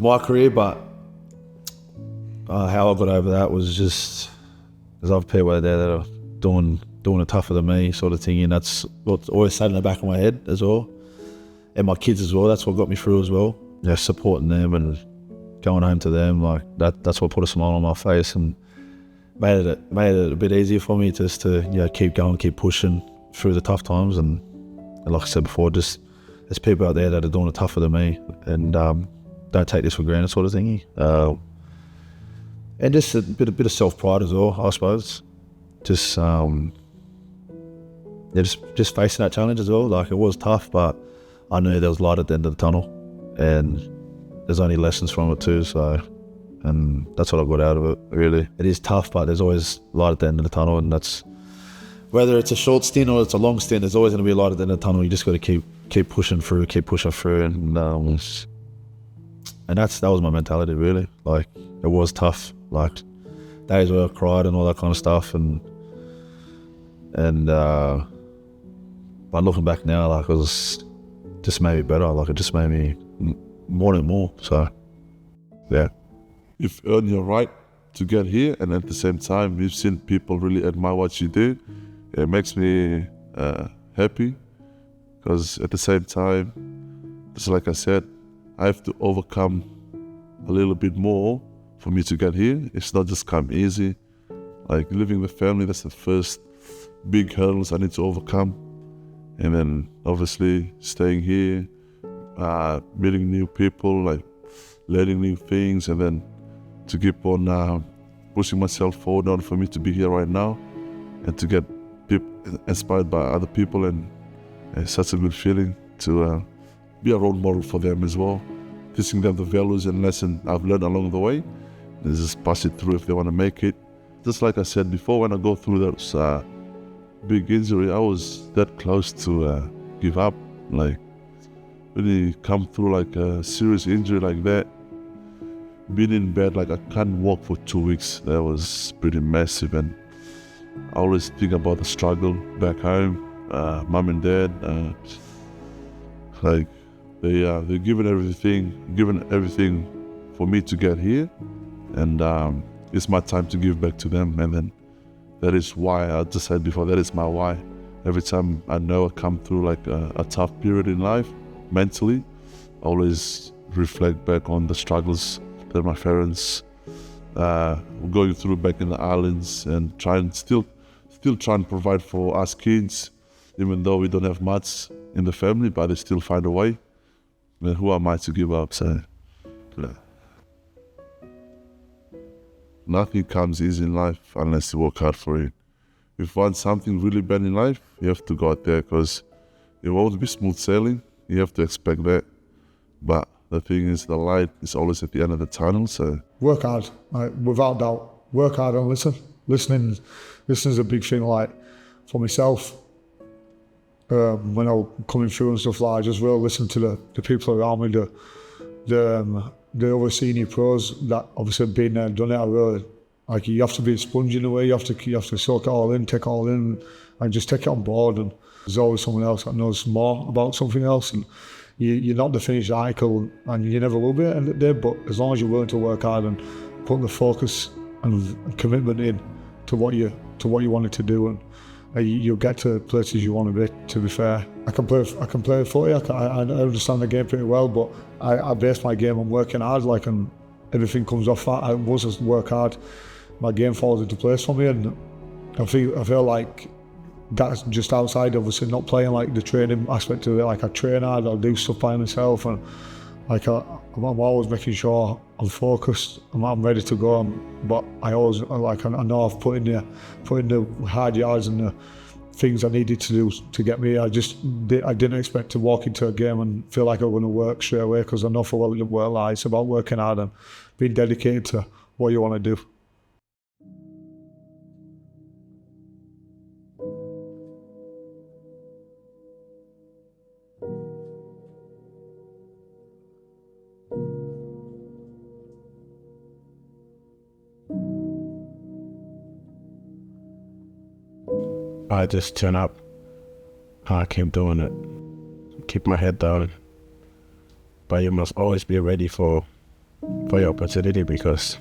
my career, but how I got over that was just, there's other people out there that are doing it tougher than me, sort of thing, and that's what's always sat in the back of my head as well, and my kids as well. That's what got me through as well. Yeah, supporting them and going home to them, like that's what put a smile on my face and made it a bit easier for me just to keep going, keep pushing through the tough times. And like I said before, just there's people out there that are doing it tougher than me, and don't take this for granted, sort of thingy. And just a bit of self-pride as well, I suppose. Just facing that challenge as well. Like it was tough, but I knew there was light at the end of the tunnel, and there's only lessons from it too. So, and that's what I got out of it. Really, it is tough, but there's always light at the end of the tunnel, and that's. Whether it's a short stint or it's a long stint, there's always going to be a light at the end of the tunnel. You just got to keep pushing through, and that was my mentality really. Like it was tough, like days where I cried and all that kind of stuff, and but looking back now, like it was just made me better. Like it just made me more and more. So yeah, You've earned your right to get here, and at the same time, we've seen people really admire what you do. It makes me happy, because at the same time, just like I said, I have to overcome a little bit more for me to get here. It's not just come easy. Like living with family, that's the first big hurdles I need to overcome. And then obviously staying here, meeting new people, like learning new things, and then to keep on pushing myself forward in order for me to be here right now and to get inspired by other people, and it's such a good feeling to be a role model for them as well, teaching them the values and lessons I've learned along the way, and just pass it through if they want to make it. Just like I said before, when I go through those big injury, I was that close to give up. Like when you come through like a serious injury like that, being in bed, like I can't walk for 2 weeks, that was pretty massive. And I always think about the struggle back home. Mom and dad, like they're giving everything for me to get here, and it's my time to give back to them. And then that is why I just said before, that is my why. Every time I know I come through like a tough period in life, mentally, I always reflect back on the struggles that my parents going through back in the islands and still trying to provide for us kids, even though we don't have much in the family, but they still find a way. And who am I to give up? So, nothing comes easy in life unless you work hard for it. If you want something really bad in life, you have to go out there, because it won't be smooth sailing. You have to expect that. But the thing is, the light is always at the end of the tunnel. So work hard, without doubt. Work hard and listen. Listening is a big thing. Like for myself, when I was coming through and stuff, like I just really listen to the people around me, the other senior pros that obviously have been there and done it. I really, like, you have to be a sponge in a way. You have to soak it all in, take it all in, and just take it on board. And there's always someone else that knows more about something else. And you're not the finished article, and you never will be at the end of the day. But as long as you're willing to work hard and put the focus and commitment in to what you wanted to do, and you'll get to places you want to be. To be fair, I can play footy. I understand the game pretty well, but I base my game on working hard. Like, and everything comes off that. Once I work hard, my game falls into place for me, and I feel like that's just outside, obviously, not playing like the training aspect of it. Like, I train hard, I'll do stuff by myself, and like I'm always making sure I'm focused, I'm ready to go. But I always, like, I know I've put in the hard yards and the things I needed to do to get me. I didn't expect to walk into a game and feel like I was going to work straight away, because I know for what work lies. It's about working hard and being dedicated to what you want to do. I just turn up. I keep doing it. Keep my head down. But you must always be ready for your opportunity, because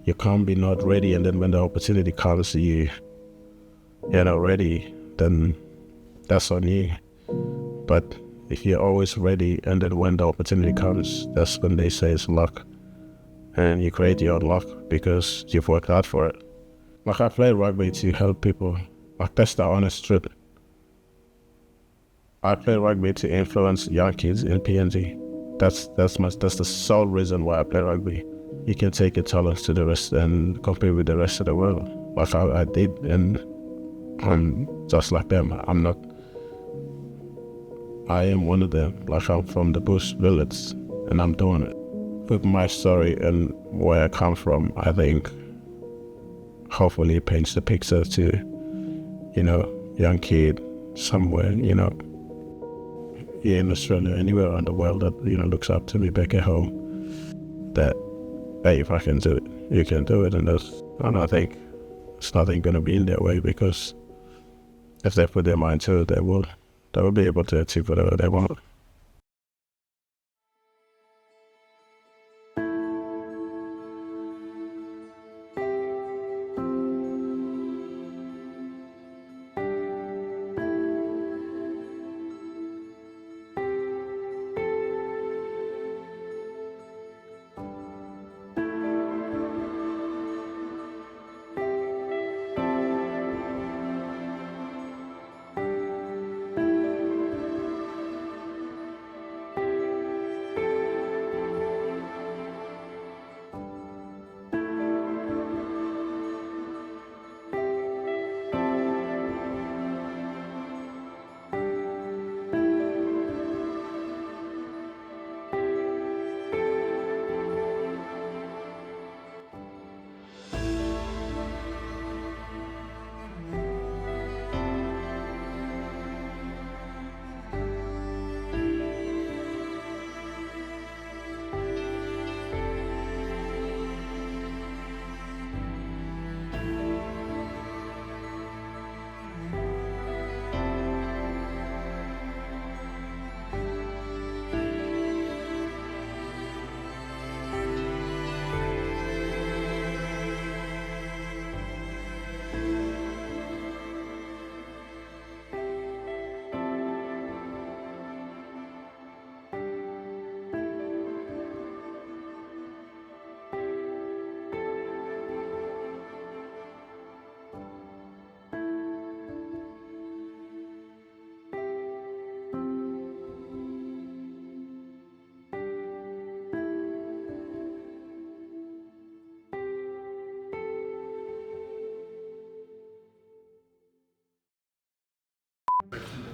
you can't be not ready, and then when the opportunity comes, you're not ready, then that's on you. But if you're always ready, and then when the opportunity comes, that's when they say it's luck. And you create your own luck because you've worked hard for it. Like, I play rugby to help people. Like, that's the honest truth. I play rugby to influence young kids in PNG. That's the sole reason why I play rugby. You can take your talents to the rest and compete with the rest of the world, like I did, and I'm just like them. I am one of them. Like, I'm from the bush village, and I'm doing it. With my story and where I come from, I think hopefully it paints the picture to, young kid somewhere, here in Australia, anywhere around the world that, looks up to me back at home, that, hey, if I can do it, you can do it. And I think it's nothing going to be in their way, because if they put their mind to it, they will be able to achieve whatever they want.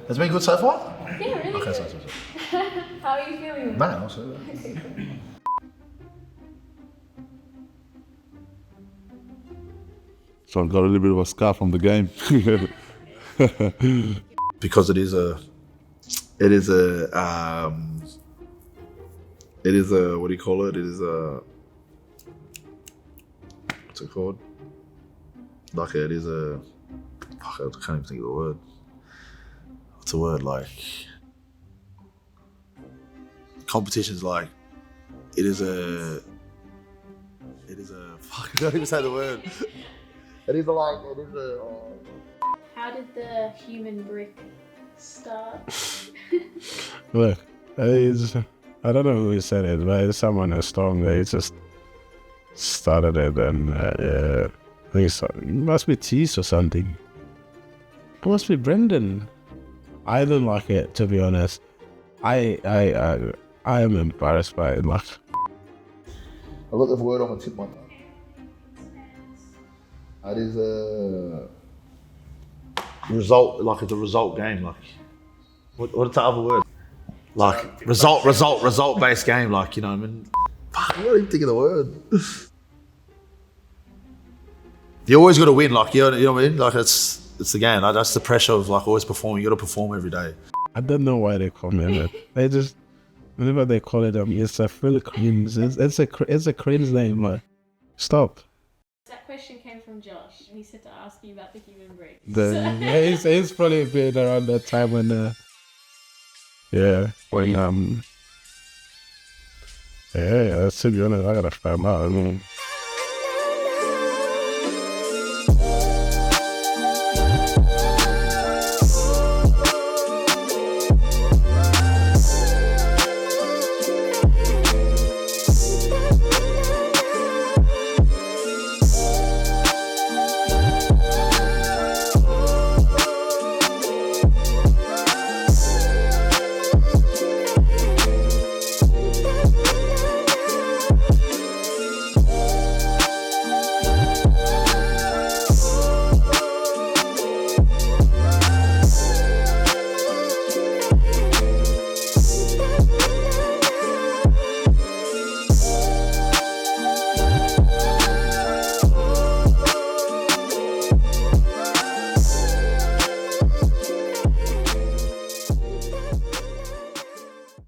Has it been good so far? Yeah, really Okay, good. so. How are you feeling? Man, also. Okay, cool. So I got a little bit of a scar from the game. Because it is a what do you call it? It is a, what's it called? Like it is a, fuck, I can't even think of the word. What's the word, like? Competition's like, it is a, fuck, I don't even say the word. It is a, How did the human brick start? Look, I don't know who said it, but it's someone who's strong. They just started it, and I think it must be Tease or something. It must be Brendan. I don't like it, to be honest. I am embarrassed by it. Like, I got the word on my tip, man. It is a result, like it's a result game. Like, what's the other word? Like result based game. Like, you know what I mean? Fuck, I don't even think of the word. You always got to win. Like, you know what I mean? Like, it's the game. Like, that's the pressure of like always performing. You got to perform every day. I don't know why they call it. They just, whenever they call it, it's a full cringe. It's a cringe name. Like, stop. That question came from Josh. He said to ask you about the human brick. He's probably been around that time when to be honest, I gotta find out. I mean,